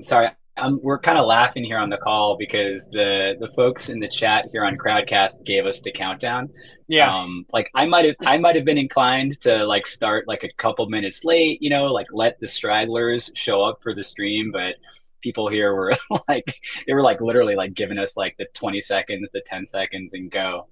Sorry, we're kind of laughing here on the call because the folks in the chat here on Crowdcast gave us the countdown. Yeah. Like I might have been inclined to like start like a couple minutes late, like let the stragglers show up for the stream, but people here were like they were like literally like giving us like the 20 seconds, the 10 seconds and go.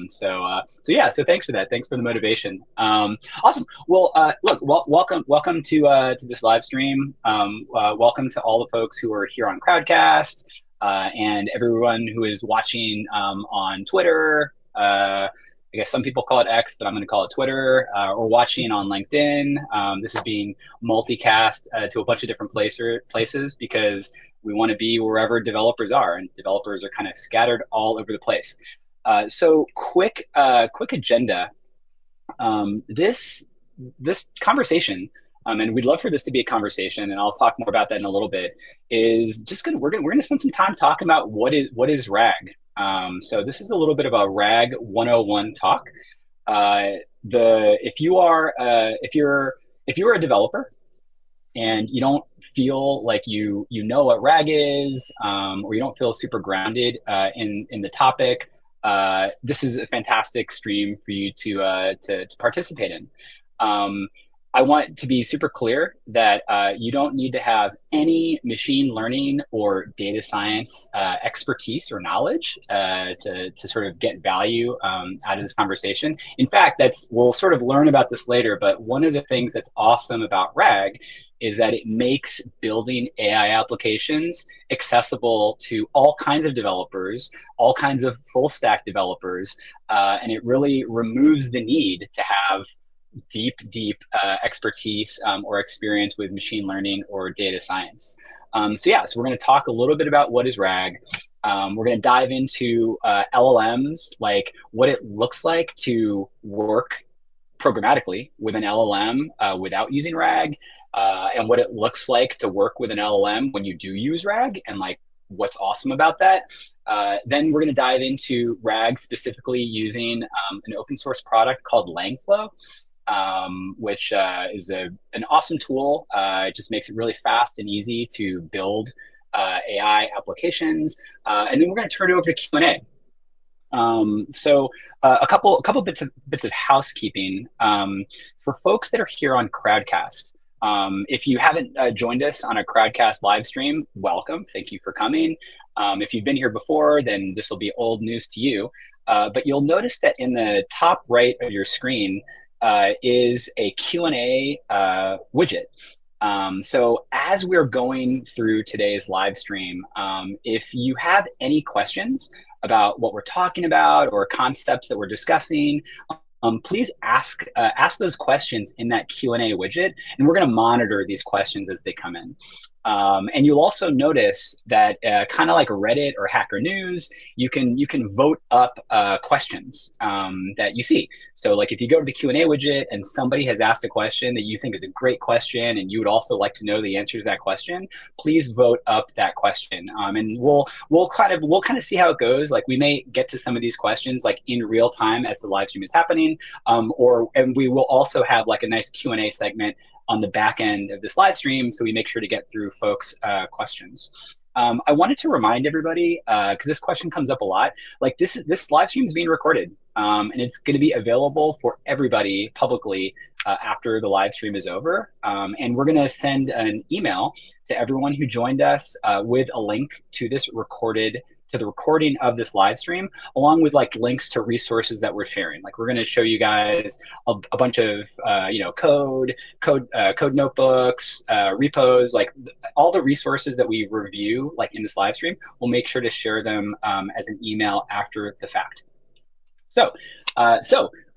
So yeah, so thanks for that. Thanks for the motivation. Awesome. Well, look, welcome to this live stream. Welcome to all the folks who are here on Crowdcast, and everyone who is watching on Twitter. I guess some people call it X, but I'm going to call it Twitter, or watching on LinkedIn. This is being multicast to a bunch of different places because we want to be wherever developers are, and developers are kind of scattered all over the place. So quick agenda. This conversation, and we'd love for this to be a conversation, and I'll talk more about that in a little bit. Is just gonna we're gonna spend some time talking about what is RAG. So this is a little bit of a RAG 101 talk. The if you're a developer and you don't feel like you know what RAG is, or you don't feel super grounded in the topic, this is a fantastic stream for you to participate in. Um, I want to be super clear that you don't need to have any machine learning or data science expertise or knowledge to sort of get value out of this conversation. In fact, we'll sort of learn about this later, but one of the things that's awesome about RAG is that it makes building AI applications accessible to all kinds of developers, all kinds of full stack developers, and it really removes the need to have deep expertise or experience with machine learning or data science. So we're going to talk a little bit about what is RAG. We're going to dive into LLMs, like what it looks like to work programmatically with an LLM without using RAG, and what it looks like to work with an LLM when you do use RAG, and like what's awesome about that. Then we're going to dive into RAG specifically using an open source product called Langflow, which is an awesome tool. It just makes it really fast and easy to build AI applications. And then we're going to turn it over to Q&A. A couple bits of housekeeping for folks that are here on Crowdcast. If you haven't joined us on a Crowdcast live stream, welcome. Thank you for coming. If you've been here before, then this will be old news to you. But you'll notice that in the top right of your screen is a Q&A widget. So as we're going through today's live stream, if you have any questions about what we're talking about or concepts that we're discussing, please ask those questions in that Q&A widget, and we're going to monitor these questions as they come in. And you'll also notice that kind of like Reddit or Hacker News, you can vote up questions that you see. So like if you go to the Q&A widget and somebody has asked a question that you think is a great question and you would also like to know the answer to that question, please vote up that question. And we'll kind of see how it goes. Like we may get to some of these questions like in real time as the live stream is happening, and we will also have like a nice Q&A segment on the back end of this live stream, so we make sure to get through folks' questions. I wanted to remind everybody, because this question comes up a lot, like this live stream is being recorded, and it's going to be available for everybody publicly after the live stream is over. And we're going to send an email to everyone who joined us with a link to the recording of this live stream, along with like links to resources that we're sharing. Like we're going to show you guys a bunch of code notebooks, repos, like all the resources that we review like in this live stream. We'll make sure to share them as an email after the fact. So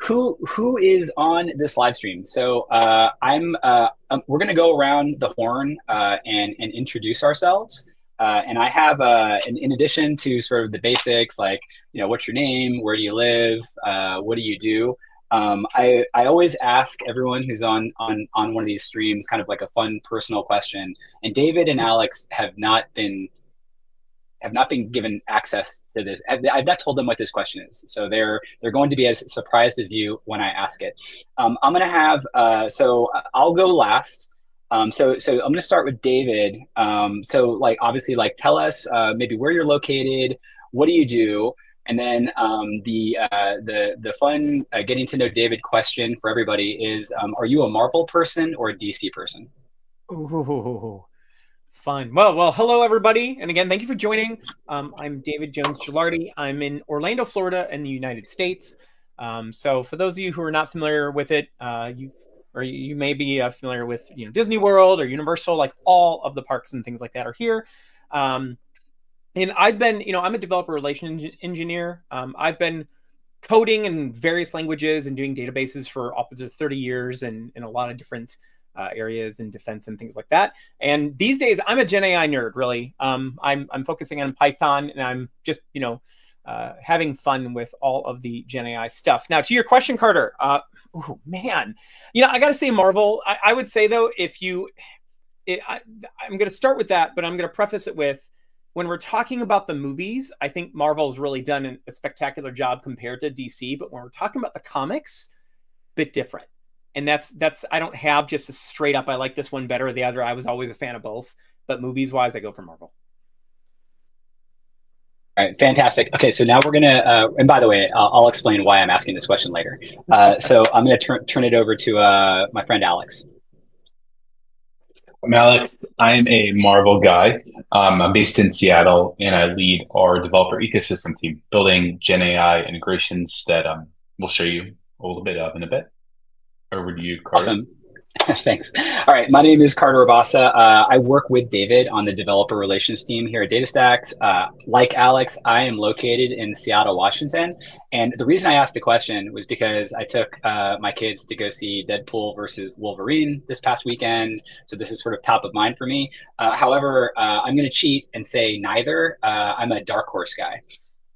who is on this live stream? So we're going to go around the horn and introduce ourselves. And I have, in addition to sort of the basics, like, what's your name? Where do you live? What do you do? I always ask everyone who's on one of these streams kind of like a fun personal question. And David and Alex have not been given access to this. I've not told them what this question is, so they're going to be as surprised as you when I ask it. I'm going to have so I'll go last. So I'm going to start with David. So like obviously like tell us maybe where you're located, what do you do, and then the fun getting to know David question for everybody is are you a Marvel person or a DC person? Ooh, fun. Well, hello everybody, and again, thank you for joining. I'm David Jones Gilardi. I'm in Orlando, Florida, in the United States. So, for those of you who are not familiar with it, you may be familiar with Disney World or Universal, like all of the parks and things like that are here. Um, and I've been, I'm a developer relations engineer. I've been coding in various languages and doing databases for upwards of 30 years and in a lot of different areas in defense and things like that. And these days, I'm a Gen AI nerd, really. I'm focusing on Python, and I'm just, having fun with all of the Gen AI stuff. Now, to your question, Carter, oh, man, I got to say Marvel. I would say, though, I'm going to start with that, but I'm going to preface it with when we're talking about the movies, I think Marvel's really done a spectacular job compared to DC. But when we're talking about the comics, bit different. And that's I don't have just a straight up I like this one better or the other. I was always a fan of both. But movies wise, I go for Marvel. All right, fantastic. Okay, so now we're gonna, and by the way, I'll explain why I'm asking this question later. So I'm gonna turn it over to my friend Alex. I'm Alec. I'm a Marvel guy. I'm based in Seattle, and I lead our developer ecosystem team, building Gen AI integrations that we'll show you a little bit of in a bit. Over to you, Carter. Awesome. Thanks. All right. My name is Carter Rabasa. I work with David on the developer relations team here at DataStax. Like Alex, I am located in Seattle, Washington. And the reason I asked the question was because I took my kids to go see Deadpool versus Wolverine this past weekend. So this is sort of top of mind for me. However, I'm going to cheat and say neither. I'm a Dark Horse guy.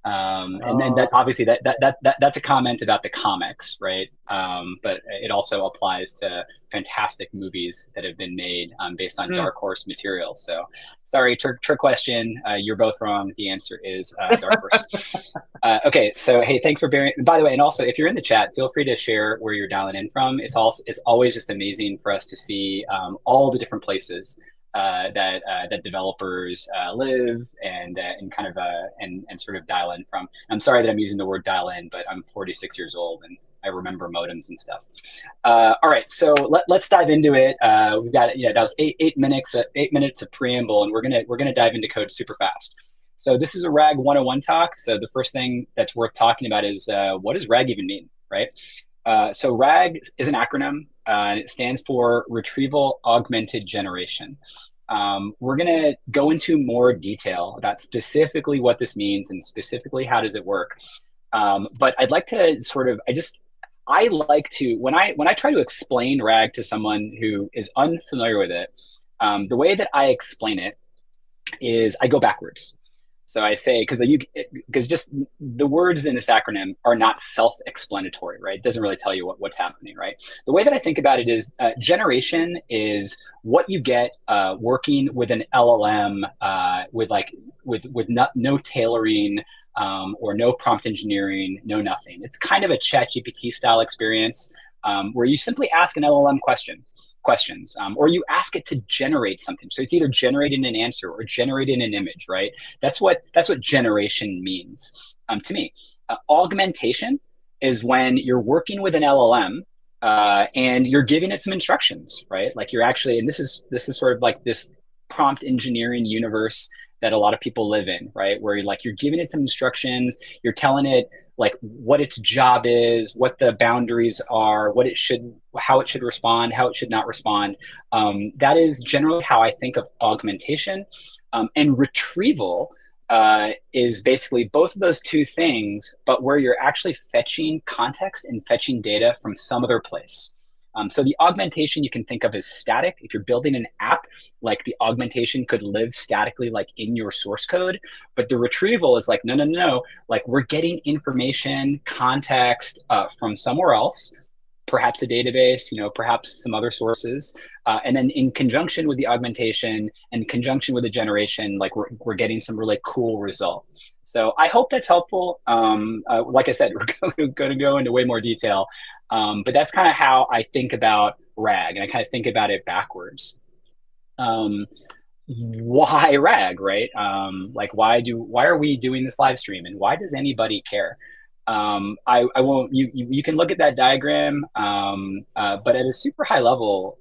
And then that obviously that's a comment about the comics, right? But it also applies to fantastic movies that have been made based on Dark Horse material. So, sorry, trick question. You're both wrong. The answer is Dark Horse. Okay, so hey, thanks for bearing. By the way, and also if you're in the chat, feel free to share where you're dialing in from. It's always just amazing for us to see all the different places that developers live and kind of and sort of dial in from. I'm sorry that I'm using the word dial in, but I'm 46 years old and I remember modems and stuff. All right, so let's dive into it. We've got that was eight minutes of preamble, and we're gonna dive into code super fast. So this is a RAG 101 talk. So the first thing that's worth talking about is what does RAG even mean, right? So RAG is an acronym, and it stands for Retrieval Augmented Generation. We're going to go into more detail about specifically what this means and specifically how does it work. But I'd like to I like to when I try to explain RAG to someone who is unfamiliar with it, the way that I explain it is I go backwards. So I say, because just the words in this acronym are not self-explanatory, right? It doesn't really tell you what's happening, right? The way that I think about it is generation is what you get working with an LLM with no tailoring or no prompt engineering, no nothing. It's kind of a ChatGPT style experience where you simply ask an LLM questions or you ask it to generate something, so it's either generating an answer or generating an image, right? That's what generation means to me. Augmentation is when you're working with an LLM and you're giving it some instructions, right? Like you're actually, and this is sort of like this prompt engineering universe that a lot of people live in, right? Where you're giving it some instructions, you're telling it like what its job is, what the boundaries are, how it should respond, how it should not respond. That is generally how I think of augmentation. And retrieval is basically both of those two things, but where you're actually fetching context and fetching data from some other place. So the augmentation you can think of as static. If you're building an app, like the augmentation could live statically like in your source code, but the retrieval is like, no, like we're getting information, context from somewhere else, perhaps a database, perhaps some other sources. And then in conjunction with the augmentation and in conjunction with the generation, like we're getting some really cool result. So I hope that's helpful. Like I said, we're going to go into way more detail. But that's kind of how I think about RAG, and I kind of think about it backwards. Why RAG, right? Like why are we doing this live stream, and why does anybody care? I won't. You can look at that diagram, but at a super high level,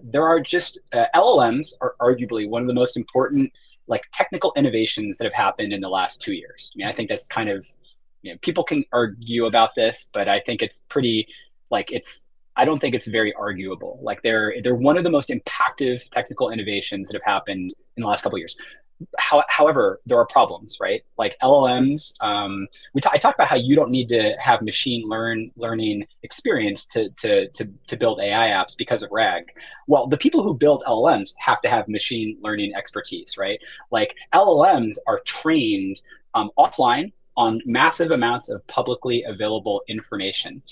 there are just LLMs are arguably one of the most important like technical innovations that have happened in the last 2 years. I mean, I think that's kind of, people can argue about this, but I think it's pretty like it's. I don't think it's very arguable. Like they're one of the most impactful technical innovations that have happened in the last couple of years. However, there are problems, right? Like LLMs. I talked about how you don't need to have learning experience to build AI apps because of RAG. Well, the people who build LLMs have to have machine learning expertise, right? Like LLMs are trained offline on massive amounts of publicly available information.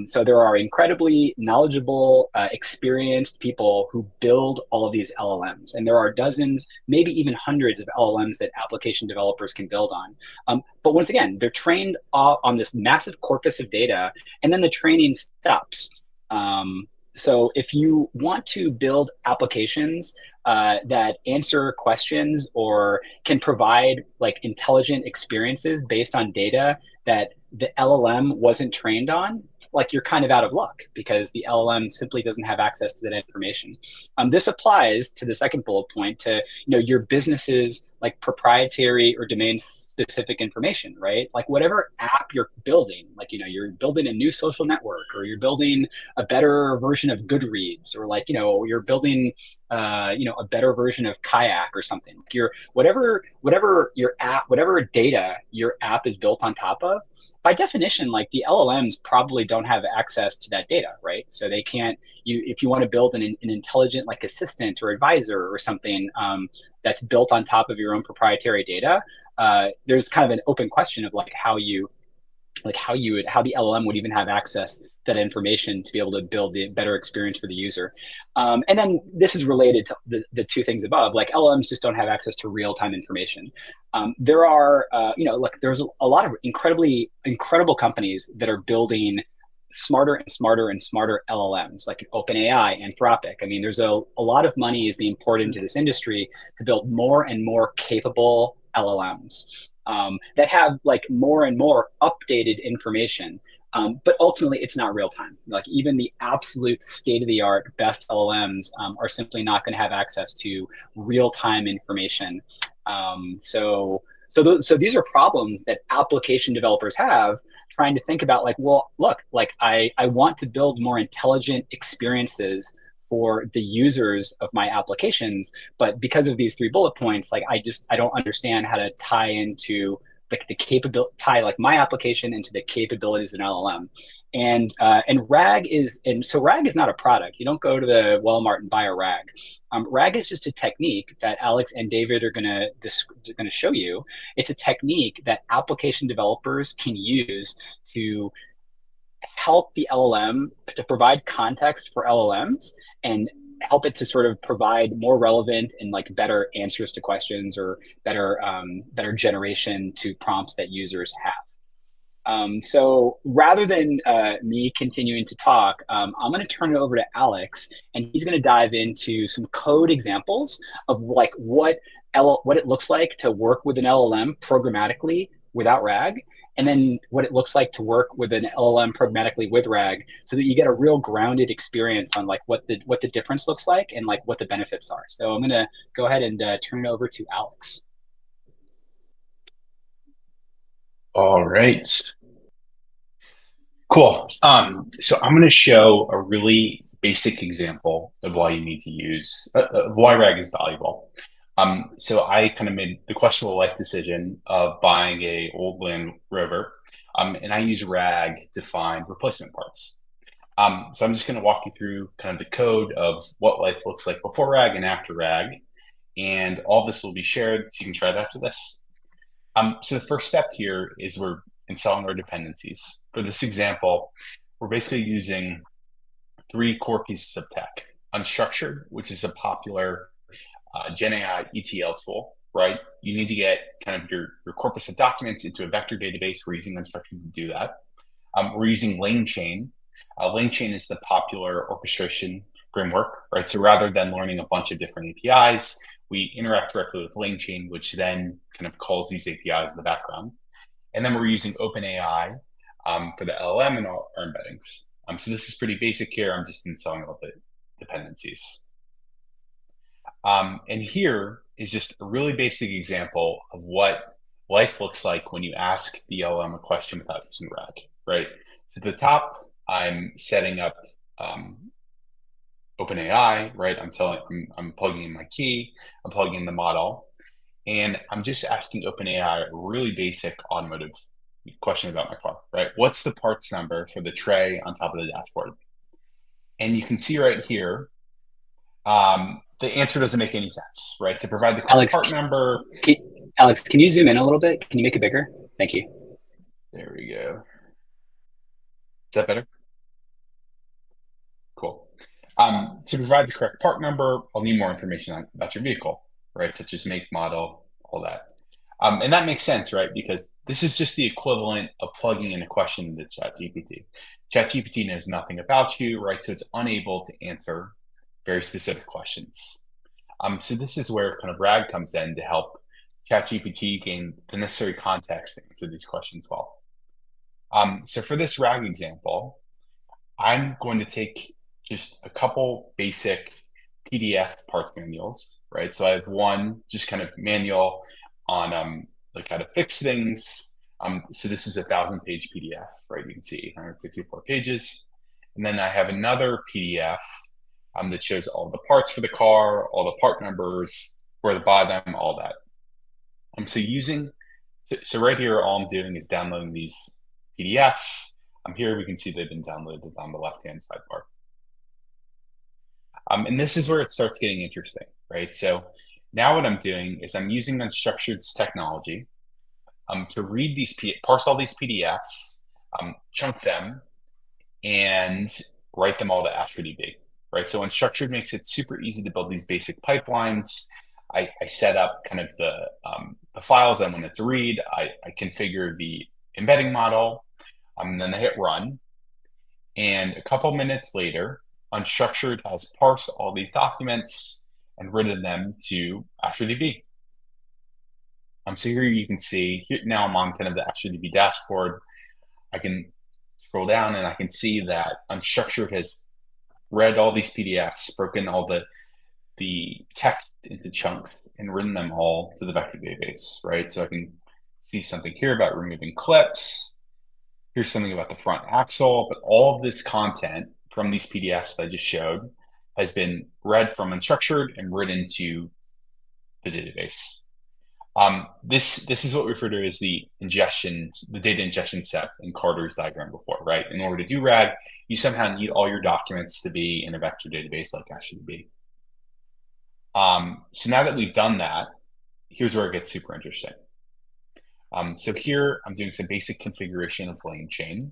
So there are incredibly knowledgeable, experienced people who build all of these LLMs, and there are dozens, maybe even hundreds of LLMs that application developers can build on. But once again, they're trained on this massive corpus of data, and then the training stops. So if you want to build applications that answer questions or can provide like intelligent experiences based on data that the LLM wasn't trained on, like you're kind of out of luck because the LLM simply doesn't have access to that information. This applies to the second bullet point to your business's like proprietary or domain specific information, right? Like whatever app you're building, like you're building a new social network, or you're building a better version of Goodreads, or like you're building a better version of Kayak or something. Like whatever your app, whatever data your app is built on top of, by definition, like the LLMs probably don't have access to that data, right? So they can't. If you want to build an intelligent like assistant or advisor or something that's built on top of your own proprietary data, there's kind of an open question of like how the LLM would even have access to that information to be able to build the better experience for the user. And then this is related to the two things above. Like LLMs just don't have access to real-time information. There are, there's a lot of incredible companies that are building smarter and smarter and smarter LLMs, like OpenAI, Anthropic. I mean, there's a lot of money is being poured into this industry to build more and more capable LLMs that have like more and more updated information. But ultimately, it's not real time. Like even the absolute state of the art best LLMs are simply not going to have access to real time information. So these are problems that application developers have trying to think about like, well, look, like I want to build more intelligent experiences for the users of my applications, but because of these 3 bullet points, like I don't understand how to tie into like the capability, tie like my application into the capabilities of an LLM. And RAG is not a product. You don't go to the Walmart and buy a RAG. RAG is just a technique that Alex and David are going to show you. It's a technique that application developers can use to help the LLM to provide context for LLMs and help it to sort of provide more relevant and like better answers to questions, or better generation to prompts that users have. So rather than me continuing to talk, I'm going to turn it over to Alex, and he's going to dive into some code examples of like what it looks like to work with an LLM programmatically without RAG, and then what it looks like to work with an LLM programmatically with RAG, so that you get a real grounded experience on like what the difference looks like and like what the benefits are. So I'm going to go ahead and turn it over to Alex. All right. Cool. So I'm going to show a really basic example of why you need to use of why RAG is valuable. So I kind of made the questionable life decision of buying a old Land Rover, and I use RAG to find replacement parts. So I'm just going to walk you through kind of the code of what life looks like before RAG and after RAG, and all this will be shared, so you can try it after this. So the first step here is we're installing our dependencies. For this example, we're basically using 3 core pieces of tech. Unstructured, which is a popular GenAI ETL tool, right? You need to get kind of your corpus of documents into a vector database. We're using unstructured to do that. We're using LangChain. LangChain is the popular orchestration framework, right? So rather than learning a bunch of different APIs, we interact directly with LangChain, which then kind of calls these APIs in the background. And then we're using OpenAI for the LLM and our embeddings. So this is pretty basic here. I'm just installing all the dependencies. And here is just a really basic example of what life looks like when you ask the LLM a question without using RAG, right? So at the top, I'm setting up OpenAI, right? I'm plugging in my key, I'm plugging in the model, and I'm just asking OpenAI a really basic automotive question about my car, right? What's the parts number for the tray on top of the dashboard? And you can see right here, the answer doesn't make any sense, right? To provide the correct part number. Alex, can you zoom in a little bit? Can you make it bigger? Thank you. There we go. Is that better? Cool. To provide the correct part number, I'll need more information about your vehicle, right? Such as make, model, all that. And that makes sense, right? Because this is just the equivalent of plugging in a question into ChatGPT. ChatGPT knows nothing about you, right? So it's unable to answer very specific questions. So this is where kind of RAG comes in to help ChatGPT gain the necessary context to answer these questions well. So for this RAG example, I'm going to take just a couple basic PDF parts manuals, right? So I have one just kind of manual on like how to fix things. So this is a 1,000-page PDF, right? You can see 864 pages. And then I have another PDF that shows all the parts for the car, all the part numbers, where to buy them, all that. So right here, all I'm doing is downloading these PDFs. Here we can see they've been downloaded on the left-hand sidebar. And this is where it starts getting interesting, right? So now what I'm doing is I'm using unstructured technology to read parse all these PDFs, chunk them, and write them all to AstroDB, right? So unstructured makes it super easy to build these basic pipelines. I set up kind of the files I want it to read. I configure the embedding model, and then I hit run. And a couple minutes later, unstructured has parsed all these documents and written them to AstroDB. So here you can see, now I'm on kind of the AstroDB dashboard. I can scroll down and I can see that unstructured has read all these PDFs, broken all the text into chunks, and written them all to the vector database, right? So I can see something here about removing clips. Here's something about the front axle, but all of this content from these PDFs that I just showed has been read from unstructured and written to the database. This is what we refer to as the data ingestion step in Carter's diagram before, right? In order to do RAG, you somehow need all your documents to be in a vector database like AstroDB. So now that we've done that, here's where it gets super interesting. So here I'm doing some basic configuration of LangChain.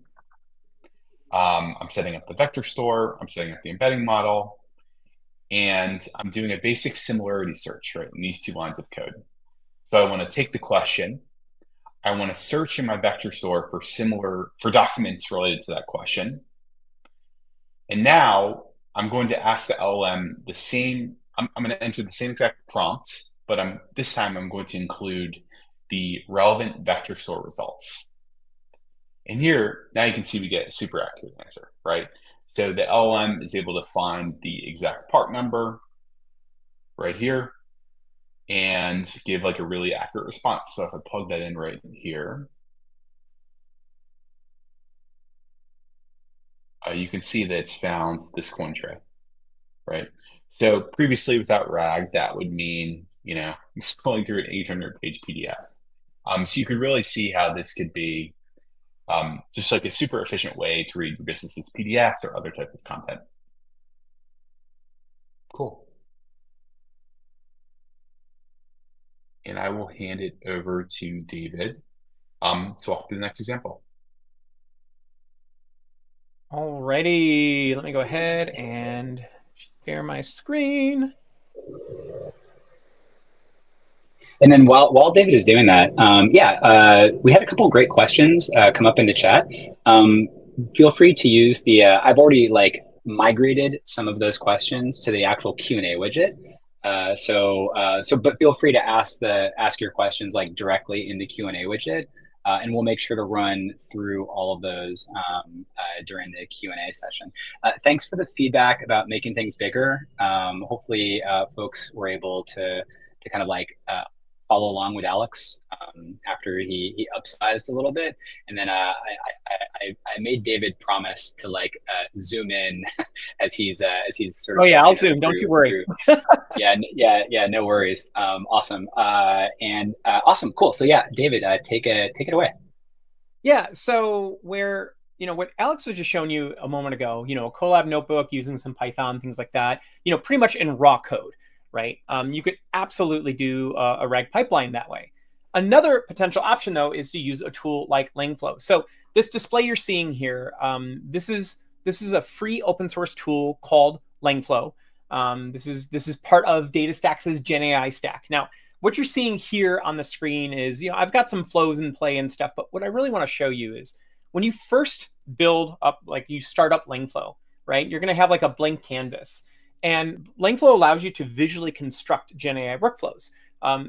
I'm setting up the vector store, I'm setting up the embedding model, and I'm doing a basic similarity search, right, in these two lines of code. So I want to take the question, I want to search in my vector store for documents related to that question. And now I'm going to ask the LLM I'm going to enter the same exact prompt, but this time I'm going to include the relevant vector store results. And here, now you can see we get a super accurate answer, right? So the LLM is able to find the exact part number right here and give like a really accurate response. So if I plug that in right here, you can see that it's found this coin tray, right? So previously without RAG, that would mean, scrolling through an 800-page PDF. So you could really see how this could be just like a super efficient way to read your business's PDF or other type of content. Cool. And I will hand it over to David to walk through the next example. Alrighty, let me go ahead and share my screen. And then while David is doing that, we had a couple of great questions come up in the chat. Feel free to use I've already migrated some of those questions to the actual Q&A widget. But feel free to ask your questions like directly in the Q&A widget, and we'll make sure to run through all of those during the Q&A session. Thanks for the feedback about making things bigger. Hopefully, folks were able to kind of like follow along with Alex after he upsized a little bit, and then I made David promise to like zoom in as he's sort of. Oh yeah, I'll zoom. Don't you worry. Yeah, no worries. Awesome. Awesome, cool. So yeah, David, take it away. Yeah. So what Alex was just showing you a moment ago, a Colab notebook using some Python, things like that, pretty much in raw code, right? You could absolutely do a RAG pipeline that way. Another potential option, though, is to use a tool like Langflow. So this display you're seeing here, this is a free open source tool called Langflow. This is part of DataStax's GenAI stack. Now, what you're seeing here on the screen is, I've got some flows in play and stuff, but what I really want to show you is when you first build up, like you start up Langflow, right? You're going to have like a blank canvas. And Langflow allows you to visually construct GenAI workflows.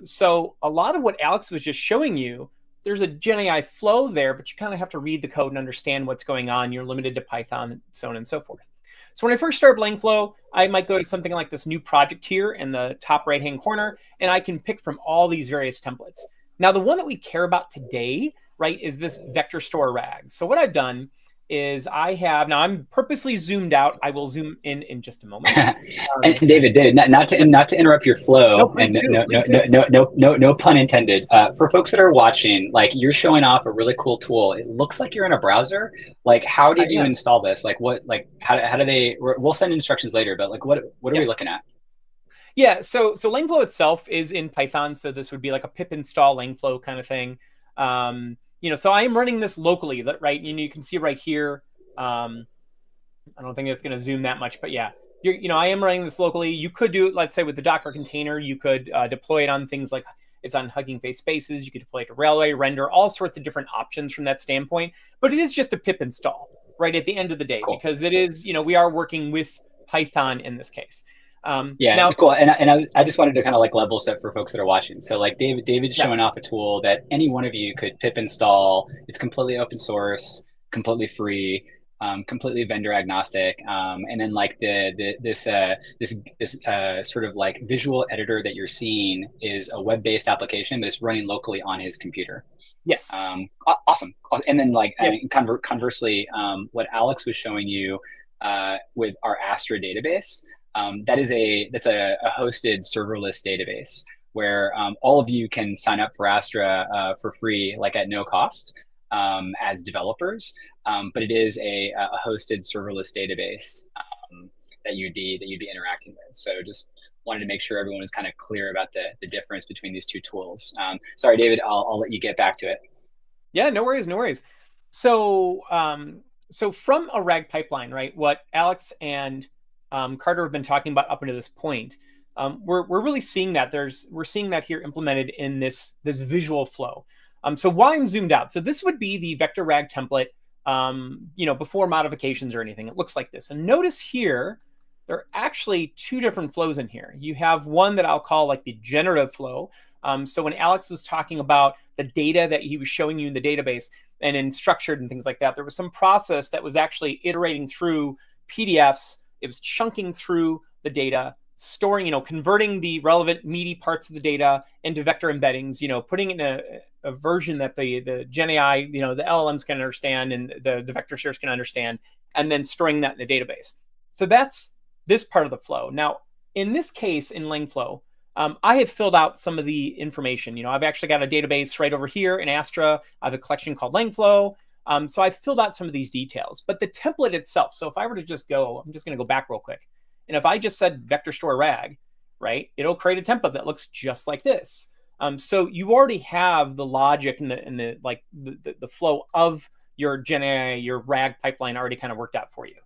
So a lot of what Alex was just showing you, there's a GenAI flow there, but you kind of have to read the code and understand what's going on. You're limited to Python and so on and so forth. So when I first start Langflow, I might go to something like this new project here in the top right-hand corner, and I can pick from all these various templates. Now, the one that we care about today, right, is this vector store RAG. So what I've done is now I'm purposely zoomed out. I will zoom in just a moment. And David, not to interrupt your flow, no pun intended. For folks that are watching, like you're showing off a really cool tool. It looks like you're in a browser. Like, how did you install this? Like, how do they? We'll send instructions later, but like, what are we looking at? Yeah, so Langflow itself is in Python, so this would be like a pip install Langflow kind of thing. So I am running this locally, right? You can see right here. I don't think it's going to zoom that much, but yeah, I am running this locally. You could do it, let's say, with the Docker container. You could deploy it on things like it's on Hugging Face Spaces. You could deploy it to Railway, Render, all sorts of different options from that standpoint. But it is just a pip install, right? At the end of the day, because it is, we are working with Python in this case. It's cool. And I just wanted to kind of like level set for folks that are watching. So like David's showing off a tool that any one of you could pip install. It's completely open source, completely free, completely vendor agnostic. And then like this sort of like visual editor that you're seeing is a web-based application that's running locally on his computer. Yes. Awesome. And then like conversely, what Alex was showing you with our Astra database. That's a hosted serverless database where all of you can sign up for Astra for free, like at no cost as developers. But it is a hosted serverless database that you'd be interacting with. So just wanted to make sure everyone was kind of clear about the difference between these two tools. Sorry, David, I'll let you get back to it. Yeah, no worries. So from a RAG pipeline, right? What Alex and Carter have been talking about up until this point, we're really seeing that we're seeing that here implemented in this visual flow. So why I'm zoomed out. So this would be the vector RAG template, before modifications or anything. It looks like this. And notice here, there are actually two different flows in here. You have one that I'll call like the generative flow. So when Alex was talking about the data that he was showing you in the database and in structured and things like that, there was some process that was actually iterating through PDFs. It was chunking through the data, storing, converting the relevant meaty parts of the data into vector embeddings, putting in a version that the GenAI, the LLMs can understand and the vector search can understand, and then storing that in the database. So that's this part of the flow. Now, in this case, in Langflow, I have filled out some of the information. I've actually got a database right over here in Astra. I have a collection called Langflow. So I've filled out some of these details, but the template itself. So if I were to just go, I'm just going to go back real quick. And if I just said vector store RAG, right, it'll create a template that looks just like this. So you already have the logic and the flow of your GenAI, your RAG pipeline already kind of worked out for you.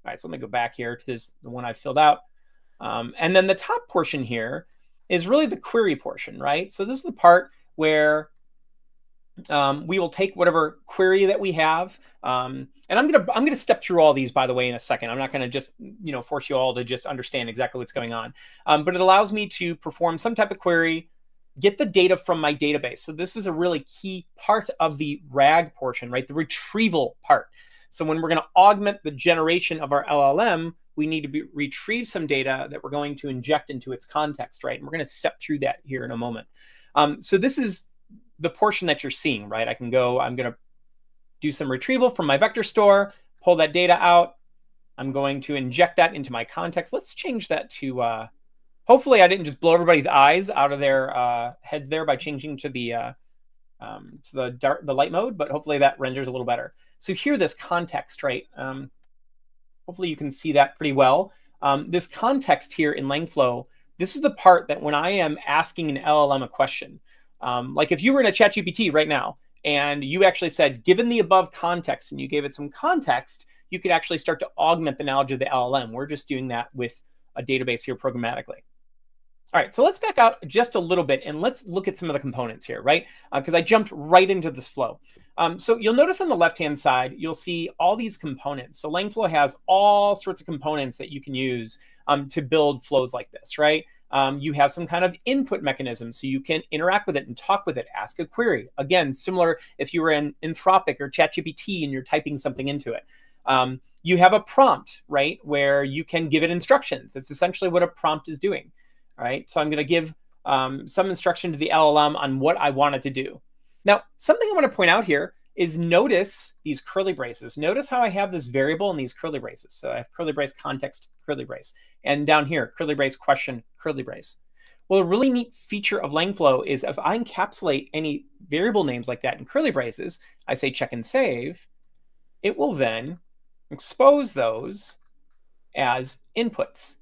All right, so let me go back here to the one I filled out. And then the top portion here is really the query portion, right? So this is the part where We will take whatever query that we have. And I'm gonna step through all these, by the way, in a second. I'm not gonna just force you all to just understand exactly what's going on. But it allows me to perform some type of query, get the data from my database. So this is a really key part of the RAG portion, right? The retrieval part. So when we're going to augment the generation of our LLM, we need to retrieve some data that we're going to inject into its context, right? And we're going to step through that here in a moment. So this is the portion that you're seeing, right? I'm going to do some retrieval from my vector store, pull that data out. I'm going to inject that into my context. Let's change that to, hopefully I didn't just blow everybody's eyes out of their heads there by changing to the light mode, but hopefully that renders a little better. So here, this context, right? Hopefully you can see that pretty well. This context here in Langflow, this is the part that when I am asking an LLM a question, like if you were in a ChatGPT right now and you actually said, given the above context, and you gave it some context, you could actually start to augment the knowledge of the LLM. We're just doing that with a database here programmatically. All right, so let's back out just a little bit and let's look at some of the components here, right? Because I jumped right into this flow. So you'll notice on the left-hand side, you'll see all these components. So Langflow has all sorts of components that you can use to build flows like this, right? You have some kind of input mechanism, so you can interact with it and talk with it, ask a query. Again, similar if you were in Anthropic or ChatGPT and you're typing something into it. You have a prompt, right, where you can give it instructions. It's essentially what a prompt is doing. All right, so I'm going to give some instruction to the LLM on what I want it to do. Now, something I want to point out here is notice these curly braces. Notice how I have this variable in these curly braces. So I have curly brace context, curly brace. And down here, curly brace question, curly brace. Well, a really neat feature of Langflow is if I encapsulate any variable names like that in curly braces, I say check and save, it will then expose those as inputs,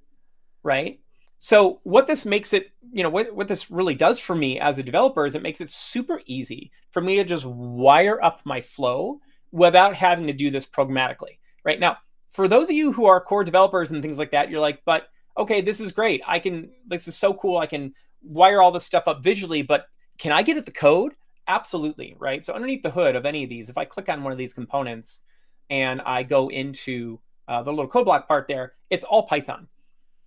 right? So what this makes it, what this really does for me as a developer is it makes it super easy for me to just wire up my flow without having to do this programmatically, right? Now, for those of you who are core developers and things like that, you're like, but okay, this is great. This is so cool. I can wire all this stuff up visually, but can I get at the code? Absolutely, right? So underneath the hood of any of these, if I click on one of these components and I go into the little code block part there, it's all Python.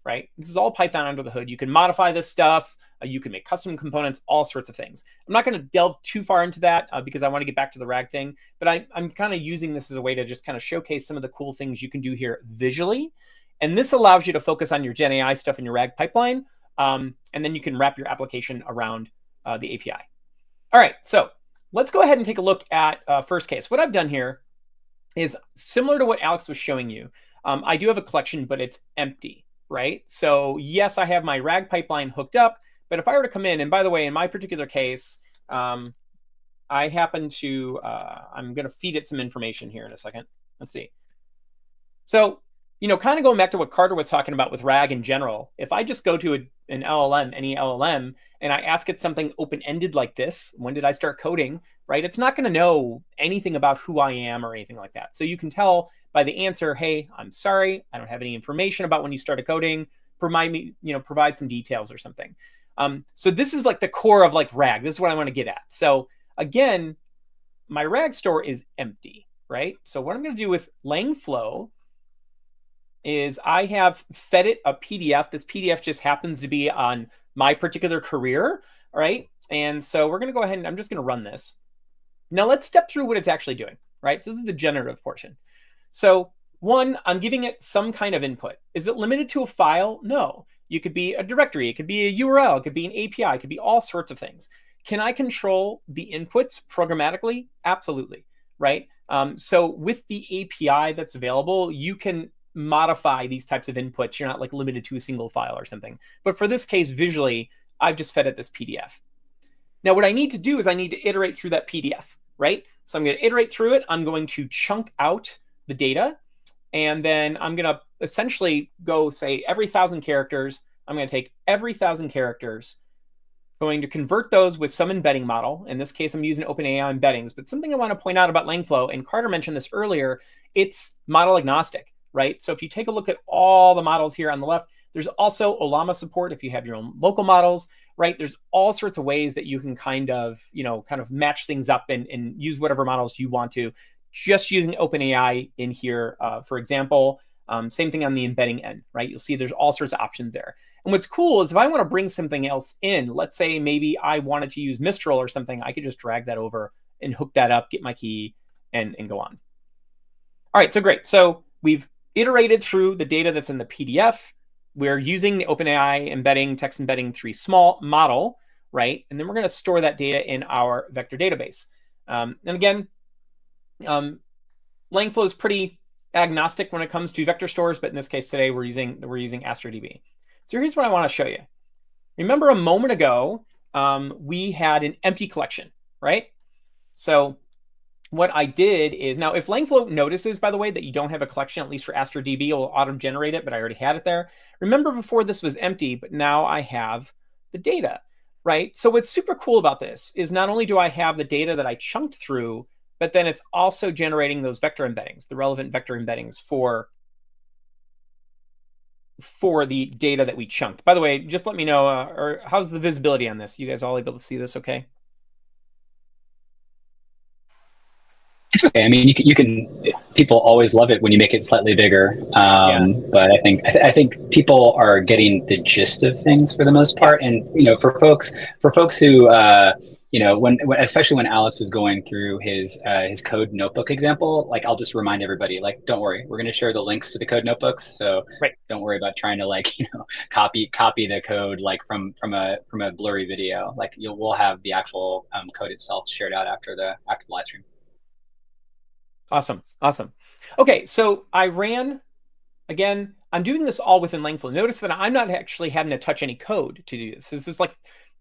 Right? This is all Python under the hood. You can modify this stuff. You can make custom components, all sorts of things. I'm not going to delve too far into that because I want to get back to the RAG thing, but I'm kind of using this as a way to just kind of showcase some of the cool things you can do here visually. And this allows you to focus on your GenAI stuff in your RAG pipeline. And then you can wrap your application around the API. All right, so let's go ahead and take a look at first case. What I've done here is similar to what Alex was showing you. I do have a collection, but it's empty. Right? So yes, I have my RAG pipeline hooked up, but if I were to come in, and by the way, in my particular case, I happen to, I'm going to feed it some information here in a second. Let's see. So, kind of going back to what Carter was talking about with RAG in general, if I just go to an LLM, any LLM, and I ask it something open-ended like this, when did I start coding, right? It's not going to know anything about who I am or anything like that. So you can tell by the answer, hey, I'm sorry, I don't have any information about when you started coding. Provide some details or something. So this is like the core of like RAG. This is what I want to get at. So again, my RAG store is empty, right? So what I'm going to do with Langflow is I have fed it a PDF. This PDF just happens to be on my particular career, right? And so we're going to go ahead and I'm just going to run this. Now let's step through what it's actually doing, right? So this is the generative portion. So one, I'm giving it some kind of input. Is it limited to a file? No. You could be a directory. It could be a URL. It could be an API. It could be all sorts of things. Can I control the inputs programmatically? Absolutely, right? So with the API that's available, you can modify these types of inputs. You're not like limited to a single file or something. But for this case, visually, I've just fed it this PDF. Now, what I need to do is I need to iterate through that PDF, right? So I'm going to iterate through it. I'm going to chunk out the data, and then I'm going to essentially go say every 1,000 characters, I'm going to take every 1,000 characters, going to convert those with some embedding model. In this case, I'm using OpenAI embeddings, but something I want to point out about Langflow, and Carter mentioned this earlier, it's model agnostic, right? So if you take a look at all the models here on the left, there's also Ollama support if you have your own local models. right? There's all sorts of ways that you can kind of match things up and use whatever models you want to, just using OpenAI in here, for example. Same thing on the embedding end, right? You'll see there's all sorts of options there. And what's cool is if I want to bring something else in, let's say maybe I wanted to use Mistral or something, I could just drag that over and hook that up, get my key, and go on. All right, so great. So we've iterated through the data that's in the PDF. We're using the OpenAI embedding, text embedding 3 small model, right? And then we're going to store that data in our vector database. And again, Langflow is pretty agnostic when it comes to vector stores, but in this case today we're using AstroDB. So here's what I want to show you. Remember a moment ago, we had an empty collection, right? So what I did is, now if Langflow notices, by the way, that you don't have a collection, at least for AstroDB, it'll auto-generate it, but I already had it there. Remember before this was empty, but now I have the data, right? So what's super cool about this is not only do I have the data that I chunked through, but then it's also generating those vector embeddings, the relevant vector embeddings for the data that we chunked. By the way, just let me know, or how's the visibility on this? You guys all able to see this okay? It's okay. I mean, you can. People always love it when you make it slightly bigger. But I think people are getting the gist of things for the most part. And for folks who when especially when Alex was going through his code notebook example, like I'll just remind everybody, like, don't worry, we're going to share the links to the code notebooks. So Don't worry about trying to copy the code like from a blurry video. Like we'll have the actual code itself shared out after the live stream. Awesome. Okay, so I ran, again, I'm doing this all within Langflow. Notice that I'm not actually having to touch any code to do this. This is like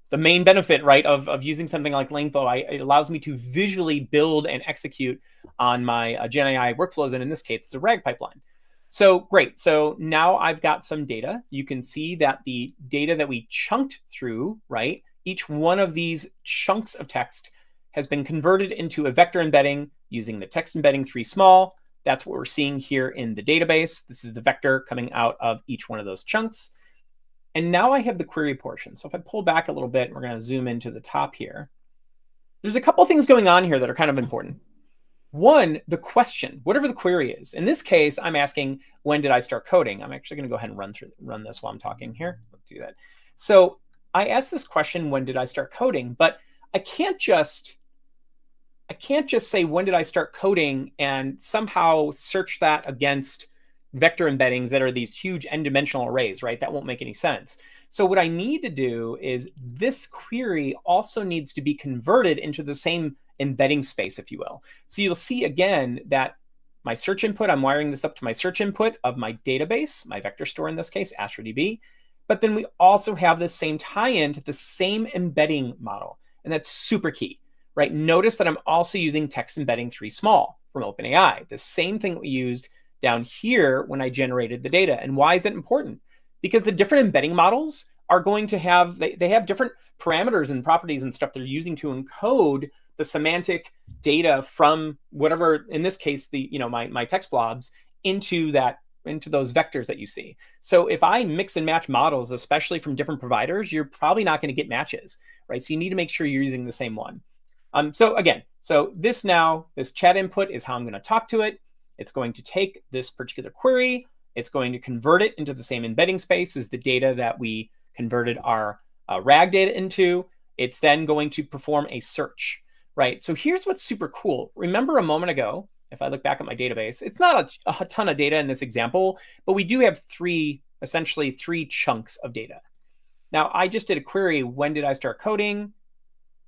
the main benefit, right, of using something like Langflow. It allows me to visually build and execute on my GenAI workflows, and in this case, it's a RAG pipeline. So great. So now I've got some data. You can see that the data that we chunked through, right, each one of these chunks of text has been converted into a vector embedding using the text embedding 3 small. That's what we're seeing here in the database. This is the vector coming out of each one of those chunks. And now I have the query portion. So if I pull back a little bit, we're going to zoom into the top here. There's a couple things going on here that are kind of important. One, the question, whatever the query is. In this case, I'm asking, when did I start coding? I'm actually going to go ahead and run this while I'm talking here. Let's do that. So I asked this question, when did I start coding? But I can't just say, when did I start coding, and somehow search that against vector embeddings that are these huge n-dimensional arrays, right? That won't make any sense. So what I need to do is this query also needs to be converted into the same embedding space, if you will. So you'll see again that my search input, I'm wiring this up to my search input of my database, my vector store in this case, AstroDB. But then we also have the same tie-in to the same embedding model. And that's super key, right? Notice that I'm also using text embedding 3 small from OpenAI, the same thing we used down here when I generated the data. And why is that important? Because the different embedding models are going to have, they have different parameters and properties and stuff they're using to encode the semantic data from whatever, in this case, the my text blobs into those vectors that you see. So if I mix and match models, especially from different providers, you're probably not going to get matches, right? So you need to make sure you're using the same one. So again, this chat input is how I'm going to talk to it. It's going to take this particular query. It's going to convert it into the same embedding space as the data that we converted our RAG data into. It's then going to perform a search, right? So here's what's super cool. Remember a moment ago, if I look back at my database, it's not a ton of data in this example, but we do have essentially three chunks of data. Now, I just did a query, when did I start coding?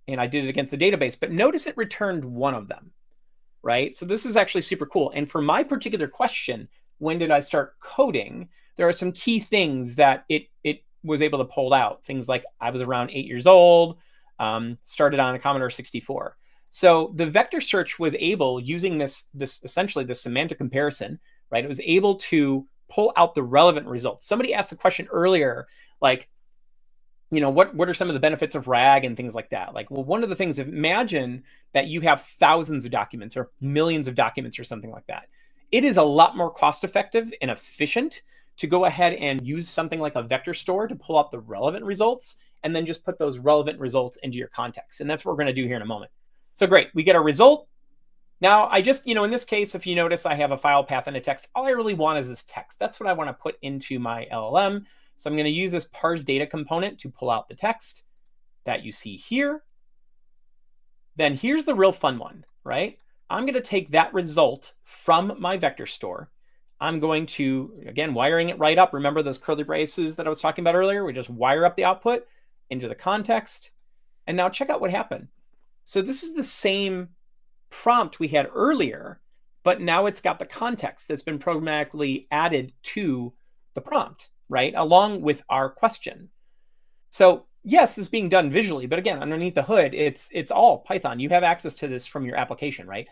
And I did it against the database, but notice it returned one of them, right? So this is actually super cool. And for my particular question, when did I start coding? There are some key things that it was able to pull out. Things like I was around 8 years old, started on a Commodore 64. So the vector search was able, using this essentially this semantic comparison, right? It was able to pull out the relevant results. Somebody asked the question earlier, like, what are some of the benefits of RAG and things like that? Like, well, one of the things, imagine that you have thousands of documents or millions of documents or something like that. It is a lot more cost effective and efficient to go ahead and use something like a vector store to pull out the relevant results and then just put those relevant results into your context. And that's what we're going to do here in a moment. So great, we get a result. Now I just, in this case, if you notice, I have a file path and a text. All I really want is this text. That's what I want to put into my LLM. So I'm going to use this parse data component to pull out the text that you see here. Then here's the real fun one, right? I'm going to take that result from my vector store. I'm going to, again, wiring it right up. Remember those curly braces that I was talking about earlier? We just wire up the output into the context. And now check out what happened. So this is the same prompt we had earlier, but now it's got the context that's been programmatically added to the prompt, right? Along with our question. So yes, this is being done visually, but again, underneath the hood, it's all Python. You have access to this from your application, right?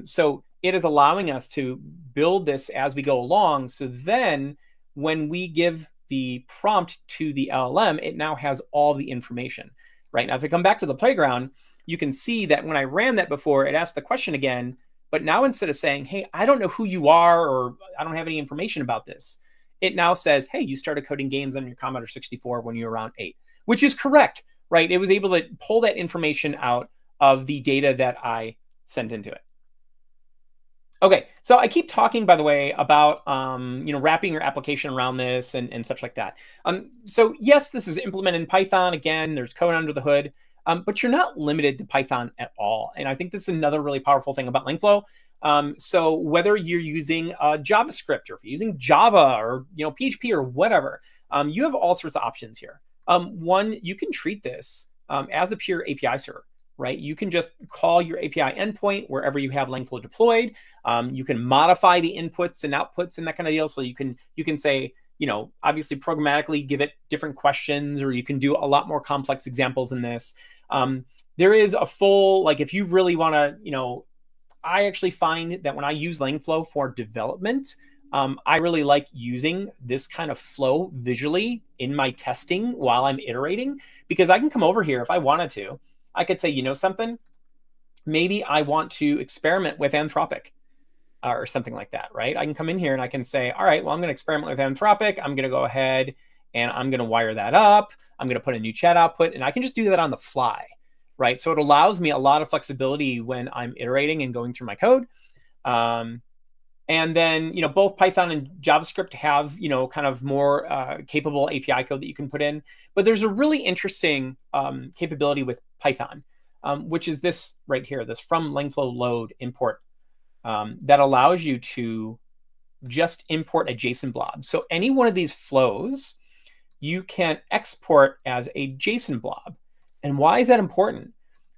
So it is allowing us to build this as we go along. So then when we give the prompt to the LLM, it now has all the information, right? Now, if I come back to the playground, you can see that when I ran that before, it asked the question again, but now instead of saying, hey, I don't know who you are, or I don't have any information about this, it now says, hey, you started coding games on your Commodore 64 when you were around 8, which is correct, right? It was able to pull that information out of the data that I sent into it. Okay, so I keep talking, by the way, about wrapping your application around this and such like that. So yes, this is implemented in Python. Again, there's code under the hood, but you're not limited to Python at all. And I think this is another really powerful thing about Langflow. So whether you're using JavaScript, or if you're using Java, or PHP, or whatever, you have all sorts of options here. One, you can treat this as a pure API server, right? You can just call your API endpoint wherever you have Langflow deployed. You can modify the inputs and outputs and that kind of deal. So you can say, obviously programmatically give it different questions, or you can do a lot more complex examples than this. There is a full, if you really want to, I actually find that when I use Langflow for development, I really like using this kind of flow visually in my testing while I'm iterating, because I can come over here if I wanted to. I could say, something, maybe I want to experiment with Anthropic or something like that, right? I can come in here and I can say, all right, well, I'm going to experiment with Anthropic. I'm going to go ahead and I'm going to wire that up. I'm going to put a new chat output, and I can just do that on the fly, right? So it allows me a lot of flexibility when I'm iterating and going through my code. And then, both Python and JavaScript have, kind of more capable API code that you can put in. But there's a really interesting capability with Python, which is this right here, this from Langflow load import, that allows you to just import a JSON blob. So any one of these flows, you can export as a JSON blob. And why is that important?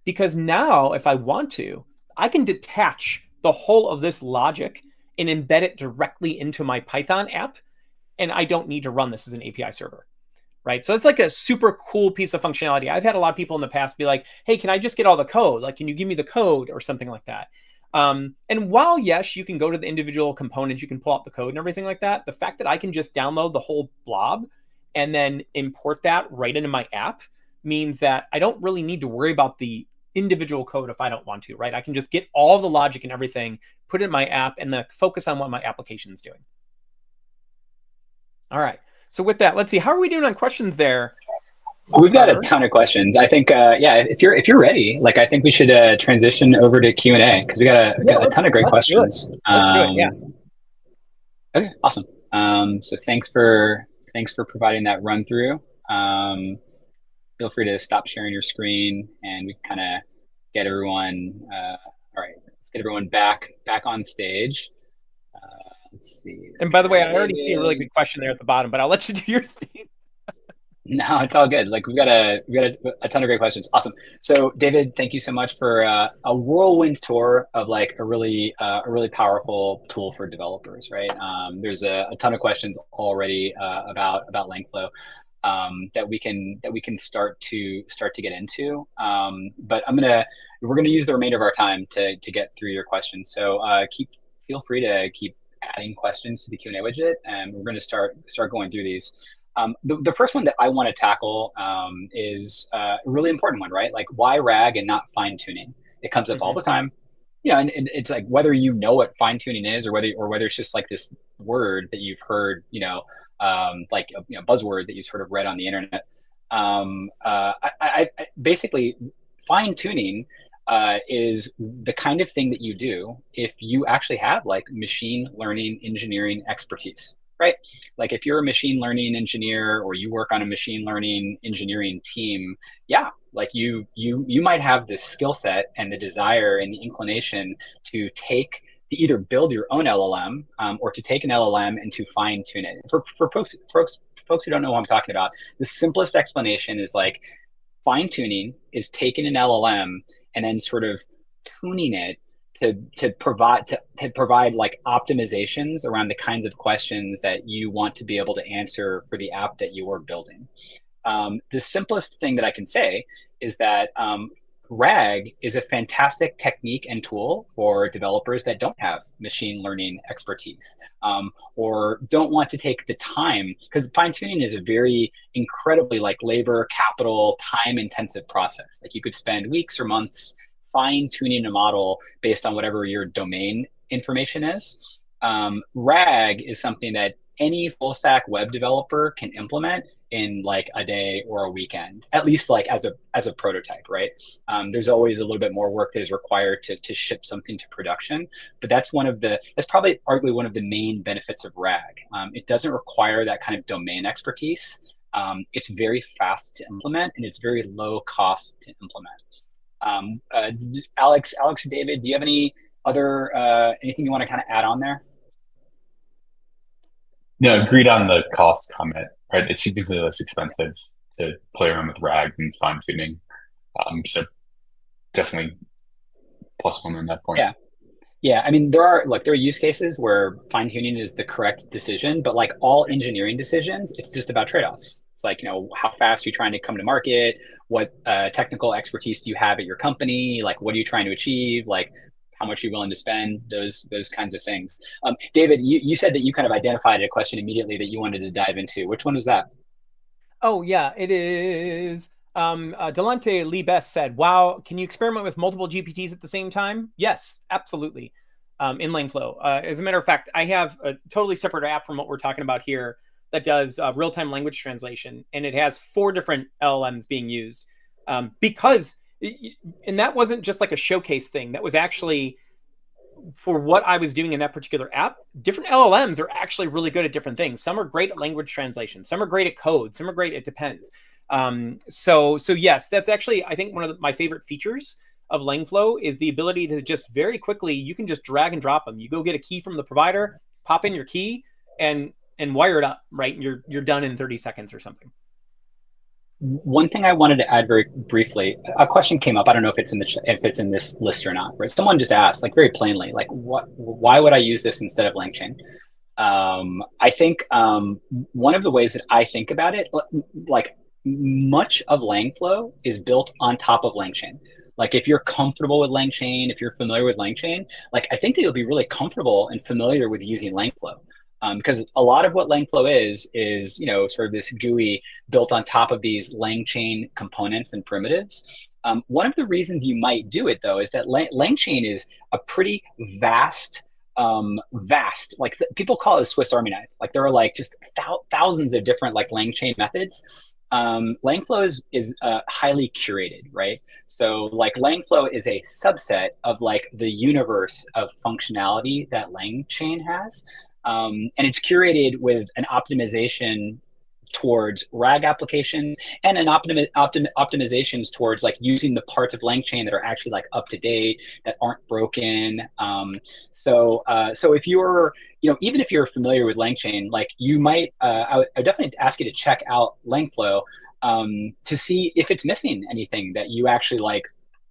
Because now, if I want to, I can detach the whole of this logic and embed it directly into my Python app, and I don't need to run this as an API server, right? So it's like a super cool piece of functionality. I've had a lot of people in the past be like, hey, can I just get all the code? Can you give me the code or something like that? And while, yes, you can go to the individual components, you can pull out the code and everything like that, the fact that I can just download the whole blob and then import that right into my app means that I don't really need to worry about the individual code if I don't want to, right? I can just get all the logic and everything, put it in my app, and then focus on what my application is doing. All right. So with that, let's see. How are we doing on questions there? We've got a ton of questions. I think, if you're ready, I think we should transition over to Q&A, because we got a ton of great questions. Let's do it. Yeah. Okay, awesome. So thanks for providing that run through. Feel free to stop sharing your screen, and we can kind of get everyone. All right, let's get everyone back on stage. Let's see. And by the way, I already see a really good question there at the bottom, but I'll let you do your thing. No, it's all good. We've got a ton of great questions. Awesome. So David, thank you so much for a whirlwind tour of a really powerful tool for developers, right? There's a ton of questions already about Langflow that we can start to get into. But we're gonna use the remainder of our time to get through your questions. So feel free to keep adding questions to the Q&A widget, and we're gonna start going through these. The first one that I want to tackle is a really important one, right? Why RAG and not fine tuning? It comes up all the time. And it's whether you know what fine tuning is, or whether it's just this word that you've heard, buzzword that you've sort of read on the internet. Basically, fine tuning is the kind of thing that you do if you actually have like machine learning engineering expertise, right? Like if you're a machine learning engineer or you work on a machine learning engineering team, yeah, like you might have the skill set and the desire and the inclination to either build your own LLM or to take an LLM and to fine tune it. For folks who don't know what I'm talking about, the simplest explanation is like fine tuning is taking an LLM and then sort of tuning it to provide like optimizations around the kinds of questions that you want to be able to answer for the app that you are building. The simplest thing that I can say is that RAG is a fantastic technique and tool for developers that don't have machine learning expertise or don't want to take the time, because fine tuning is a very incredibly like labor, capital, time intensive process. Like you could spend weeks or months fine tuning a model based on whatever your domain information is. RAG is something that any full stack web developer can implement in like a day or a weekend, at least like as a prototype, right? There's always a little bit more work that is required to ship something to production, but that's probably arguably one of the main benefits of RAG. It doesn't require that kind of domain expertise. It's very fast to implement and it's very low cost to implement. Alex or David, do you have any other anything you want to kind of add on there? No, agreed on the cost comment, right? It's significantly less expensive to play around with RAG than fine tuning. So definitely plus one on that point. Yeah. Yeah, I mean, there are use cases where fine tuning is the correct decision, but like all engineering decisions, it's just about trade-offs. It's like, how fast are you trying to come to market? What technical expertise do you have at your company? Like, what are you trying to achieve? Like, how much are you willing to spend? Those kinds of things. David, you said that you kind of identified a question immediately that you wanted to dive into. Which one was that? Oh yeah, it is. Delante Lee Best said, "Wow, can you experiment with multiple GPTs at the same time?" Yes, absolutely. In Langflow, as a matter of fact, I have a totally separate app from what we're talking about here that does real-time language translation, and it has 4 different LLMs being used because, and that wasn't just like a showcase thing. That was actually for what I was doing in that particular app. Different LLMs are actually really good at different things. Some are great at language translation. Some are great at code. Some are great. It depends. So yes, that's actually, I think, one of my favorite features of Langflow is the ability to just very quickly, you can just drag and drop them. You go get a key from the provider, pop in your key, and wire it up, right? And you're done in 30 seconds or something. One thing I wanted to add very briefly, a question came up. I don't know if it's if it's in this list or not. Right? Someone just asked, like very plainly, like why would I use this instead of LangChain? I think one of the ways that I think about it, like much of Langflow is built on top of LangChain. Like if you're comfortable with LangChain, if you're familiar with LangChain, like I think that you'll be really comfortable and familiar with using Langflow. Because a lot of what Langflow is sort of this GUI built on top of these LangChain components and primitives. One of the reasons you might do it though is that LangChain is a pretty vast, like people call it a Swiss Army knife. Like there are like just thousands of different like LangChain methods. Langflow is highly curated, right? So like Langflow is a subset of like the universe of functionality that LangChain has. And it's curated with an optimization towards RAG applications and an optimizations towards like using the parts of LangChain that are actually like up to date, that aren't broken. So if you're, even if you're familiar with LangChain, like you might, I would definitely ask you to check out Langflow to see if it's missing anything that you actually like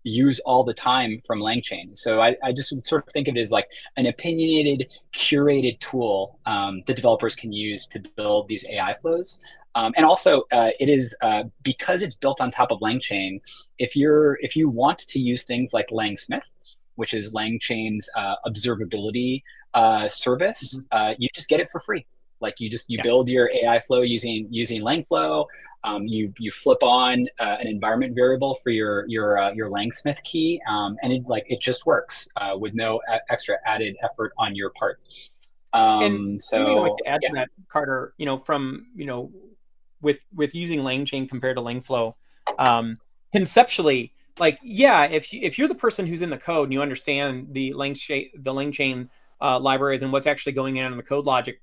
use all the time from LangChain. So I just sort of think of it as like an opinionated, curated tool that developers can use to build these AI flows. And also, it is because it's built on top of LangChain. If you want to use things like Langsmith, which is LangChain's observability service, you just get it for free. Like you build your AI flow using Langflow. You flip on an environment variable for your Langsmith key, and it just works with no extra added effort on your part. And something I'd like to add to that, Carter, from with using LangChain compared to Langflow. Conceptually, like, yeah, if you're the person who's in the code and you understand the LangChain libraries and what's actually going on in the code logic,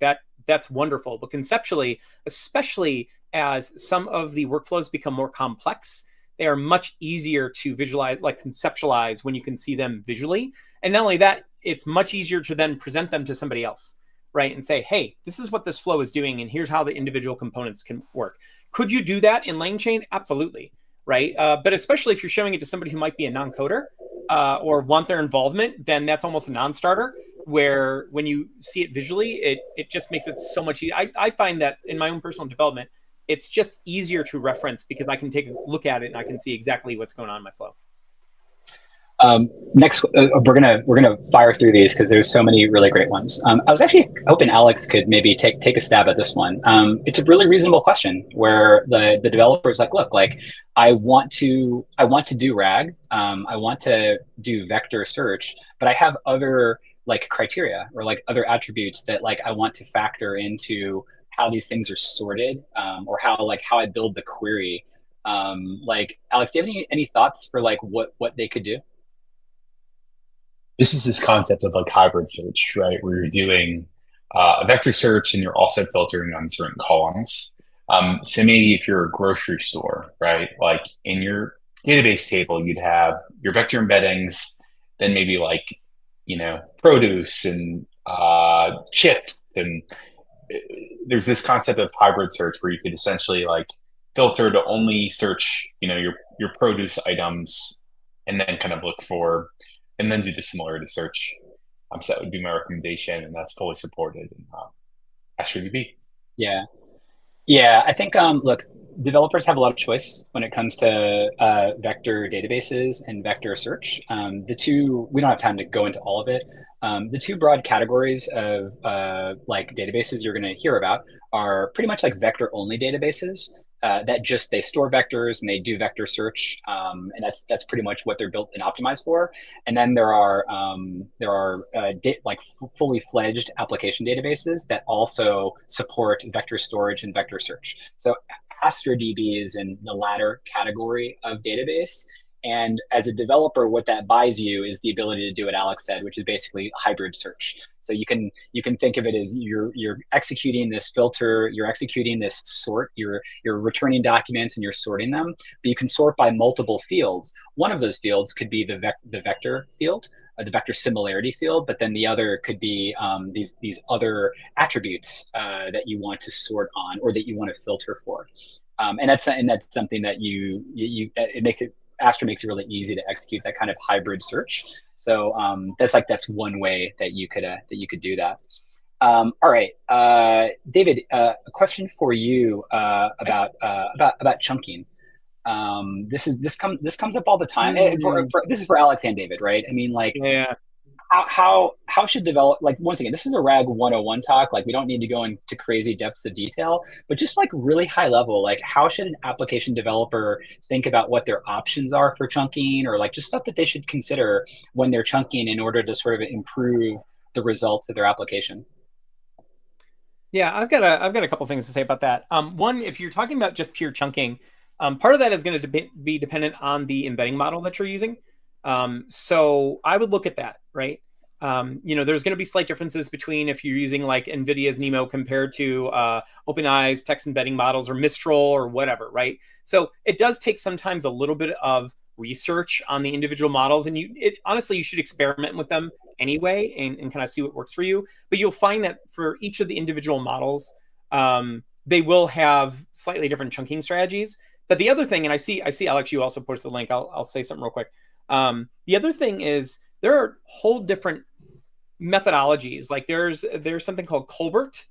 that's wonderful. But conceptually, especially as some of the workflows become more complex, they are much easier to visualize, like conceptualize, when you can see them visually. And not only that, it's much easier to then present them to somebody else, right? And say, hey, this is what this flow is doing, and here's how the individual components can work. Could you do that in LangChain? Absolutely, right? But especially if you're showing it to somebody who might be a non-coder or want their involvement, then that's almost a non-starter, where when you see it visually, it just makes it so much easier. I find that in my own personal development, it's just easier to reference because I can take a look at it and I can see exactly what's going on in my flow. Next, we're gonna fire through these because there's so many really great ones. I was actually hoping Alex could maybe take a stab at this one. It's a really reasonable question where the developer is like, look, like I want to do RAG, I want to do vector search, but I have other like criteria or like other attributes that like I want to factor into how these things are sorted, or how I build the query. Like Alex, do you have any thoughts for like what they could do? This is this concept of like hybrid search, right? Where you're doing a vector search and you're also filtering on certain columns. So maybe if you're a grocery store, right? Like in your database table, you'd have your vector embeddings, then maybe like, produce and chips. And there's this concept of hybrid search where you could essentially like filter to only search, your produce items and then kind of look for, and then do the similarity search. So that would be my recommendation, and that's fully supported in AstroDB. Yeah. Yeah, I think look, developers have a lot of choice when it comes to vector databases and vector search. We don't have time to go into all of it. The two broad categories of like databases you're going to hear about are pretty much like vector only databases that just they store vectors and they do vector search, and that's pretty much what they're built and optimized for. And then there are fully fledged application databases that also support vector storage and vector search. So AstroDB is in the latter category of database. And as a developer, what that buys you is the ability to do what Alex said, which is basically hybrid search. So you can think of it as you're executing this filter, you're executing this sort, you're returning documents and you're sorting them, but you can sort by multiple fields. One of those fields could be the vector field, the vector similarity field, but then the other could be these other attributes that you want to sort on or that you want to filter for. And that's something that Astro makes it really easy to execute that kind of hybrid search. So that's one way that you could do that. All right, David, a question for you about chunking. This comes up all the time. This is for Alex and David, right? I mean, like, yeah. How should develop, like, once again, this is a RAG 101 talk, like we don't need to go into crazy depths of detail, but just like really high level, like how should an application developer think about what their options are for chunking, or like just stuff that they should consider when they're chunking in order to sort of improve the results of their application? Yeah, I've got a couple things to say about that. One, if you're talking about just pure chunking, part of that is going to be dependent on the embedding model that you're using. So I would look at that, right? There's going to be slight differences between if you're using like NVIDIA's NeMo compared to OpenAI's text embedding models or Mistral or whatever, right? So it does take sometimes a little bit of research on the individual models, and honestly, you should experiment with them anyway and kind of see what works for you. But you'll find that for each of the individual models, they will have slightly different chunking strategies. But the other thing, and I see Alex, you also posted the link. I'll say something real quick. The other thing is there are whole different methodologies. Like there's something called Colbert,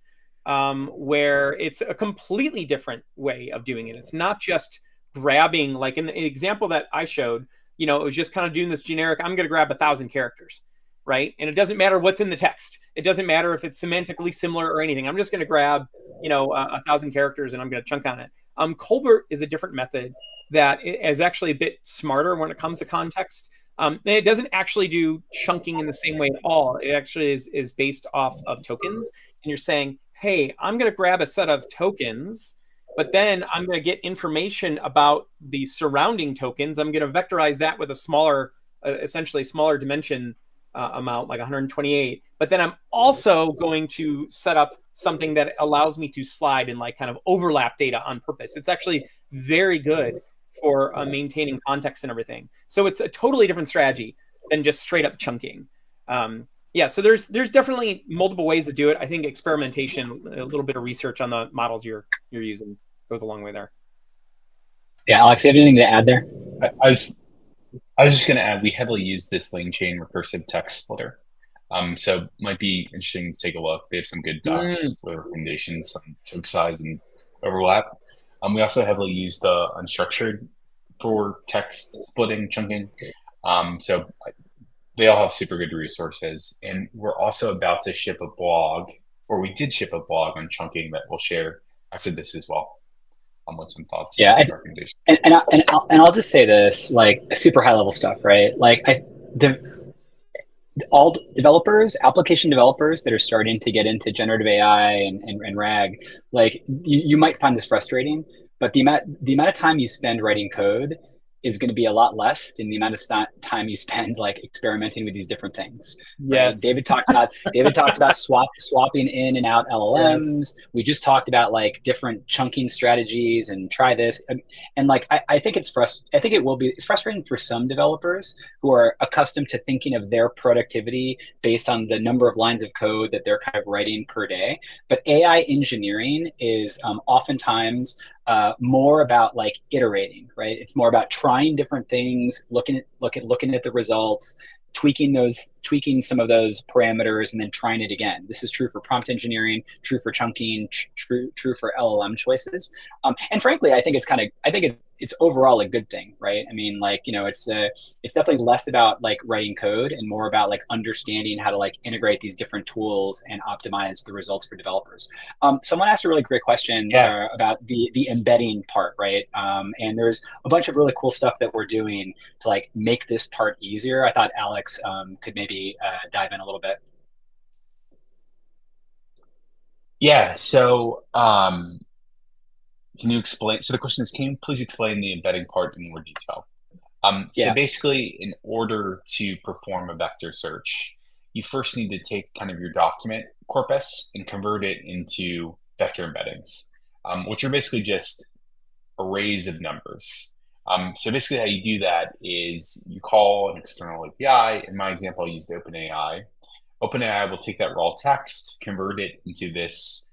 where it's a completely different way of doing it. It's not just grabbing, like in the example that I showed, it was just kind of doing this generic, I'm going to grab 1,000 characters, right? And it doesn't matter what's in the text. It doesn't matter if it's semantically similar or anything. I'm just going to grab, 1,000 characters and I'm going to chunk on it. Colbert is a different method that is actually a bit smarter when it comes to context. And it doesn't actually do chunking in the same way at all. It actually is based off of tokens. And you're saying, hey, I'm going to grab a set of tokens but then I'm going to get information about the surrounding tokens. I'm going to vectorize that with a smaller, essentially smaller dimension amount, like 128. But then I'm also going to set up something that allows me to slide and like kind of overlap data on purpose. It's actually very good for maintaining context and everything. So it's a totally different strategy than just straight up chunking. Yeah, so there's definitely multiple ways to do it. I think experimentation, a little bit of research on the models you're using goes a long way there. Yeah, Alex, you have anything to add there? I was just going to add, we heavily use this LangChain recursive text splitter. So might be interesting to take a look. They have some good docs with recommendations on chunk size and overlap. We also heavily use the unstructured for text splitting, chunking. So they all have super good resources. And we're also about to ship a blog, or we did ship a blog on chunking that we'll share after this as well. With some thoughts. Yeah, and I'll just say this, like super high level stuff, right? Like all developers, application developers that are starting to get into generative AI and RAG, like you might find this frustrating, but the amount of time you spend writing code is going to be a lot less than the amount of time you spend like experimenting with these different things. Right? Yes. David talked about swapping in and out LLMs. Yes. We just talked about like different chunking strategies and try this. And like I think it's frustrating for some developers who are accustomed to thinking of their productivity based on the number of lines of code that they're kind of writing per day. But AI engineering is oftentimes more about like iterating, right? It's more about trying different things, looking at the results, tweaking some of those parameters, and then trying it again. This is true for prompt engineering, true for chunking, true for LLM choices. And frankly, I think it's overall a good thing, right? I mean, like, it's definitely less about like writing code and more about like understanding how to like integrate these different tools and optimize the results for developers. Someone asked a really great question about the embedding part, right? And there's a bunch of really cool stuff that we're doing to like make this part easier. I thought Alex could maybe dive in a little bit. Yeah. So, can you explain? So the question is, can you please explain the embedding part in more detail? So basically, in order to perform a vector search, you first need to take kind of your document corpus and convert it into vector embeddings, which are basically just arrays of numbers. So basically how you do that is you call an external API. In my example, I used OpenAI. OpenAI will take that raw text, convert it into this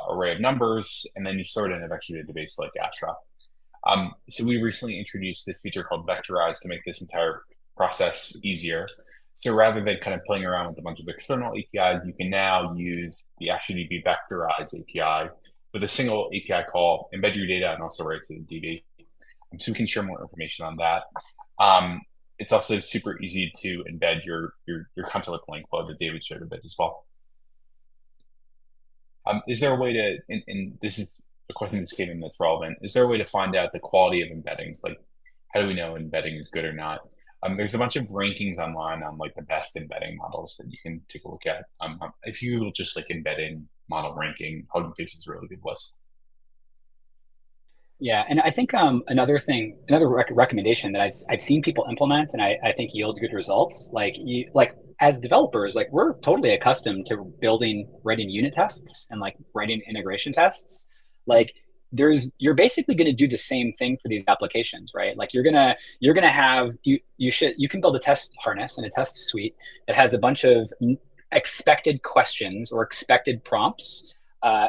array of numbers, and then you store it in a vector database like Astra. So we recently introduced this feature called Vectorize to make this entire process easier. So rather than kind of playing around with a bunch of external APIs, you can now use the ActionDB Vectorize API with a single API call, embed your data, and also write to the DB. So we can share more information on that. It's also super easy to embed your content with Langflow that David showed a bit as well. Is there a way to, and this is a question that's given that's relevant, is there a way to find out the quality of embeddings? Like, how do we know embedding is good or not? There's a bunch of rankings online on like the best embedding models that you can take a look at. If you will just like embedding model ranking, Hugging Face is a really good list. Yeah, and I think another recommendation that I've seen people implement and I think yield good results, like as developers, like we're totally accustomed to writing unit tests and like writing integration tests. Like you're basically going to do the same thing for these applications, right? Like you can build a test harness and a test suite that has a bunch of expected questions or expected prompts.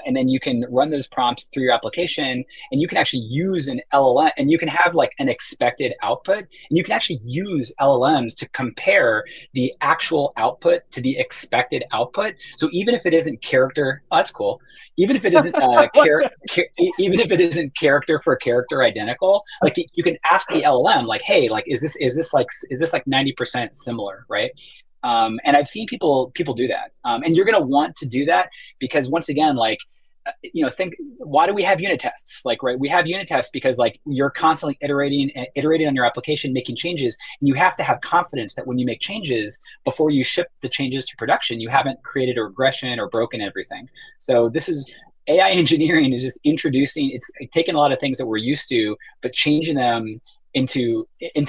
And then you can run those prompts through your application, and you can actually use an LLM, and you can have like an expected output, and you can actually use LLMs to compare the actual output to the expected output. So even if it isn't character, that's cool. Even if it isn't even if it isn't character for character identical, like you can ask the LLM, like, hey, like is this like 90% similar, right? And I've seen people do that. And you're going to want to do that because once again, like, think, why do we have unit tests? Like, right, we have unit tests because like you're constantly iterating on your application, making changes. And you have to have confidence that when you make changes before you ship the changes to production, you haven't created a regression or broken everything. So this is AI engineering is just introducing, it's taking a lot of things that we're used to, but changing them into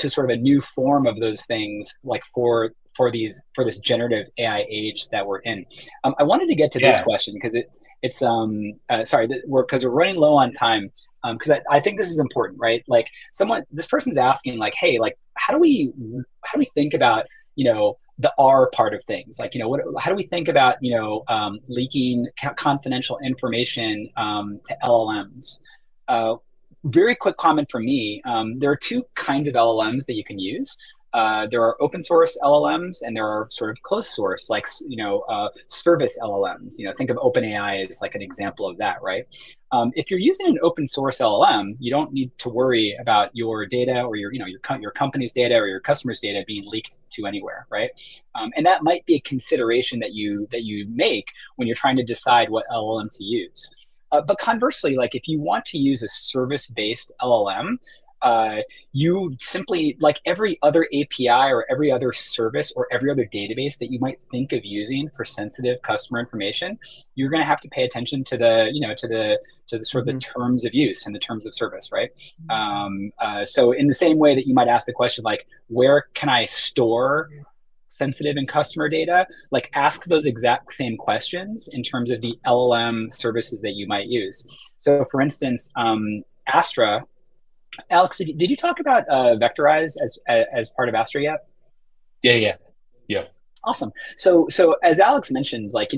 sort of a new form of those things, like for this generative AI age that we're in. I wanted to get to this Yeah. question because it's sorry, because we're running low on time. Because I think this is important, right? Like this person's asking, like, hey, like, how do we think about, the R part of things? Like, how do we think about, leaking confidential information to LLMs? Very quick comment from me. There are two kinds of LLMs that you can use. There are open source LLMs and there are sort of closed source, like, service LLMs. Think of OpenAI as like an example of that, right? If you're using an open source LLM, you don't need to worry about your data or your company's data or your customers' data being leaked to anywhere, right? And that might be a consideration that you make when you're trying to decide what LLM to use. But conversely, like if you want to use a service-based LLM, you simply, like every other API or every other service or every other database that you might think of using for sensitive customer information, you're going to have to pay attention to the sort of the terms of use and the terms of service, right? So in the same way that you might ask the question, like, where can I store sensitive and customer data, like ask those exact same questions in terms of the LLM services that you might use. So for instance, Astra, Alex, did you talk about Vectorize as part of Astra yet? Yeah. Awesome. So as Alex mentioned, like,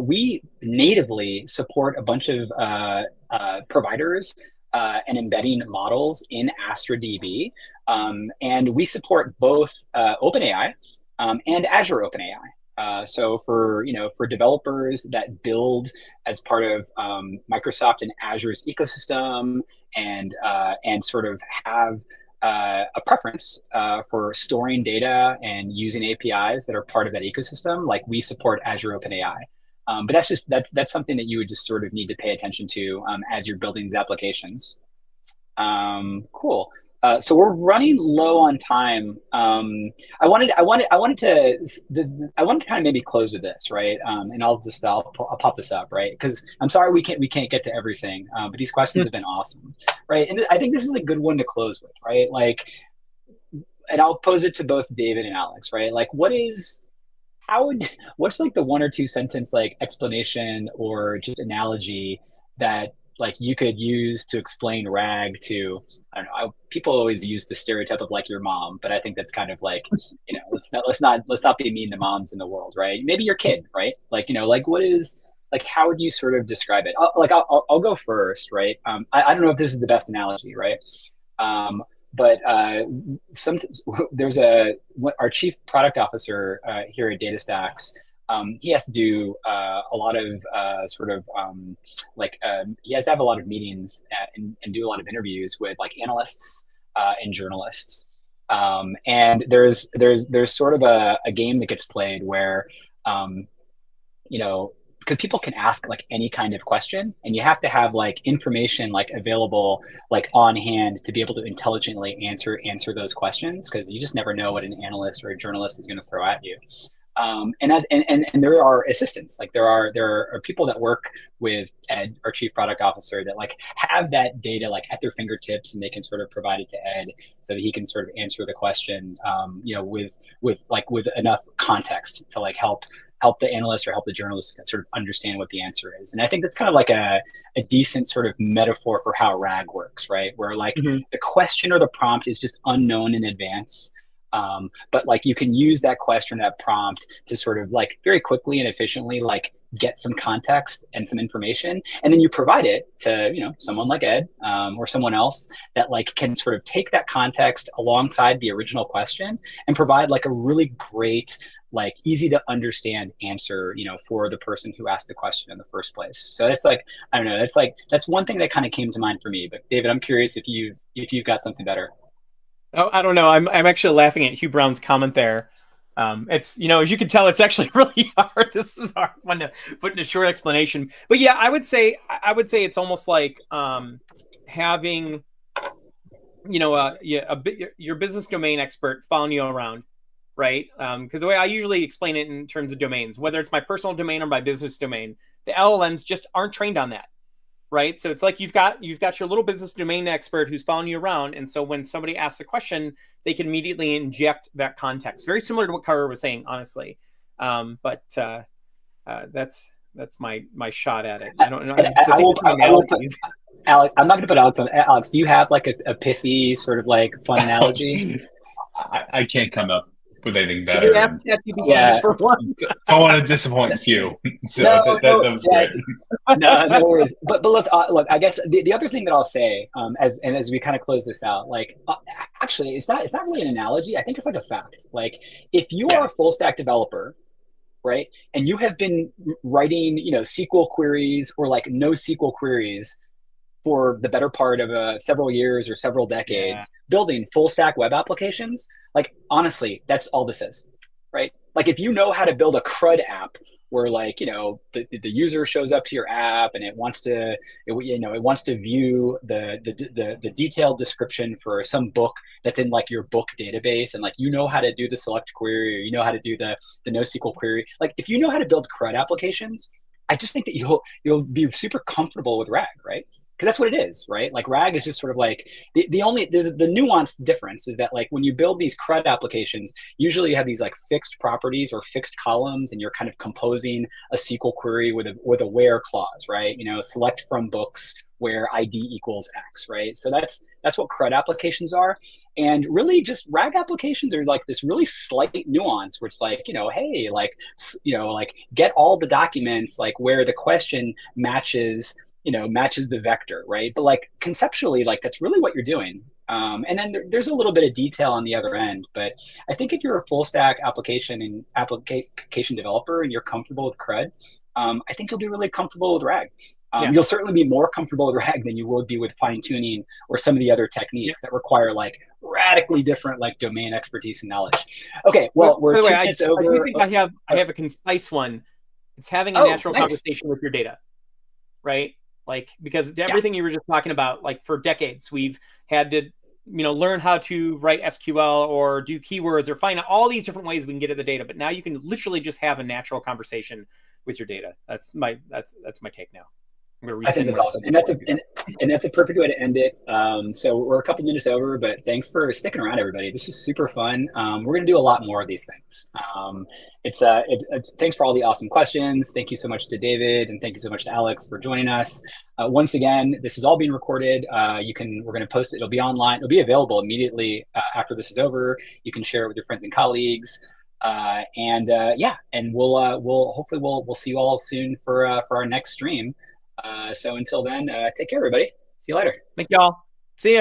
we natively support a bunch of providers and embedding models in Astra DB. And we support both OpenAI and Azure OpenAI. So for developers that build as part of Microsoft and Azure's ecosystem and sort of have a preference for storing data and using APIs that are part of that ecosystem, like we support Azure OpenAI. But that's something that you would just sort of need to pay attention to as you're building these applications. Cool. So we're running low on time. I wanted to kind of maybe close with this, right? And I'll pop this up, right? Because I'm sorry we can't get to everything, but these questions have been awesome, right? And I think this is a good one to close with, right? Like, and I'll pose it to both David and Alex, right? Like, what's like the one or two sentence like explanation or just analogy that like you could use to explain RAG to, I don't know, people always use the stereotype of like your mom, but I think that's kind of like, let's not be mean to moms in the world, right? Maybe your kid, right? Like, like what is, like, how would you sort of describe it? I'll go first, right? I don't know if this is the best analogy, right? But there's our chief product officer here at DataStax. He has to do a lot of he has to have a lot of meetings and do a lot of interviews with like analysts and journalists. And there's sort of a game that gets played where because people can ask like any kind of question and you have to have like information like available like on hand to be able to intelligently answer those questions, because you just never know what an analyst or a journalist is going to throw at you. And there are assistants, like there are people that work with Ed, our chief product officer, that like have that data like at their fingertips and they can sort of provide it to Ed so that he can sort of answer the question with enough context to like help the analyst or help the journalist sort of understand what the answer is. And I think that's kind of like a decent sort of metaphor for how RAG works, right? Where like the question or the prompt is just unknown in advance. But like you can use that question, that prompt to sort of like very quickly and efficiently like get some context and some information, and then you provide it to someone like Ed or someone else that like can sort of take that context alongside the original question and provide like a really great, like easy to understand answer for the person who asked the question in the first place. So it's like, I don't know, that's one thing that kind of came to mind for me. But David, I'm curious if you've got something better. Oh, I don't know. I'm actually laughing at Hugh Brown's comment there. It's, as you can tell, it's actually really hard. This is a hard one to put in a short explanation. But yeah, I would say it's almost like having, your business domain expert following you around, right? Because the way I usually explain it in terms of domains, whether it's my personal domain or my business domain, the LLMs just aren't trained on that. right? So it's like you've got your little business domain expert who's following you around, and so when somebody asks a question, they can immediately inject that context. Very similar to what Carter was saying, honestly. But that's my shot at it. I don't know. Alex, I'm not going to put Alex on. Alex, do you have like a pithy sort of like fun analogy? I can't come up with anything Should we better. ask ChatGPT for one? Don't want to disappoint you. So No, that was great. No worries. But look, I guess the other thing that I'll say, as we kind of close this out, like actually, it's not really an analogy. I think it's like a fact. Like if you are a full stack developer, right, and you have been writing, SQL queries or like no SQL queries for the better part of several years or several decades, building full stack web applications, like honestly, that's all this is, right? Like if you know how to build a CRUD app where like, the user shows up to your app and it wants to view the detailed description for some book that's in like your book database, and like how to do the select query, or how to do the NoSQL query. Like if you know how to build CRUD applications, I just think that you'll be super comfortable with RAG, right? Because that's what it is, right? Like RAG is just sort of like the nuanced difference is that like when you build these CRUD applications, usually you have these like fixed properties or fixed columns, and you're kind of composing a SQL query with a where clause, right? Select from books where ID equals X, right? So that's what CRUD applications are. And really just RAG applications are like this really slight nuance where it's like, hey, like get all the documents like where the question matches the vector, right? But like conceptually, like that's really what you're doing. And then there's a little bit of detail on the other end. But I think if you're a full stack application developer and you're comfortable with CRUD, I think you'll be really comfortable with RAG. You'll certainly be more comfortable with RAG than you would be with fine tuning or some of the other techniques that require like radically different like domain expertise and knowledge. Okay, well, we're 2 minutes over. I do think I have a concise one. It's having a natural conversation with your data, right? Like, because everything you were just talking about, like for decades, we've had to, learn how to write SQL or do keywords or find all these different ways we can get at the data. But now you can literally just have a natural conversation with your data. That's my take now. I think that's awesome, and that's a perfect way to end it. So we're a couple minutes over, but thanks for sticking around, everybody. This is super fun. We're going to do a lot more of these things. Thanks for all the awesome questions. Thank you so much to David, and thank you so much to Alex for joining us. Once again, this is all being recorded. We're going to post it. It'll be online. It'll be available immediately after this is over. You can share it with your friends and colleagues. And we'll hopefully we'll see you all soon for our next stream. So until then, take care, everybody. See you later. Thank y'all. See ya.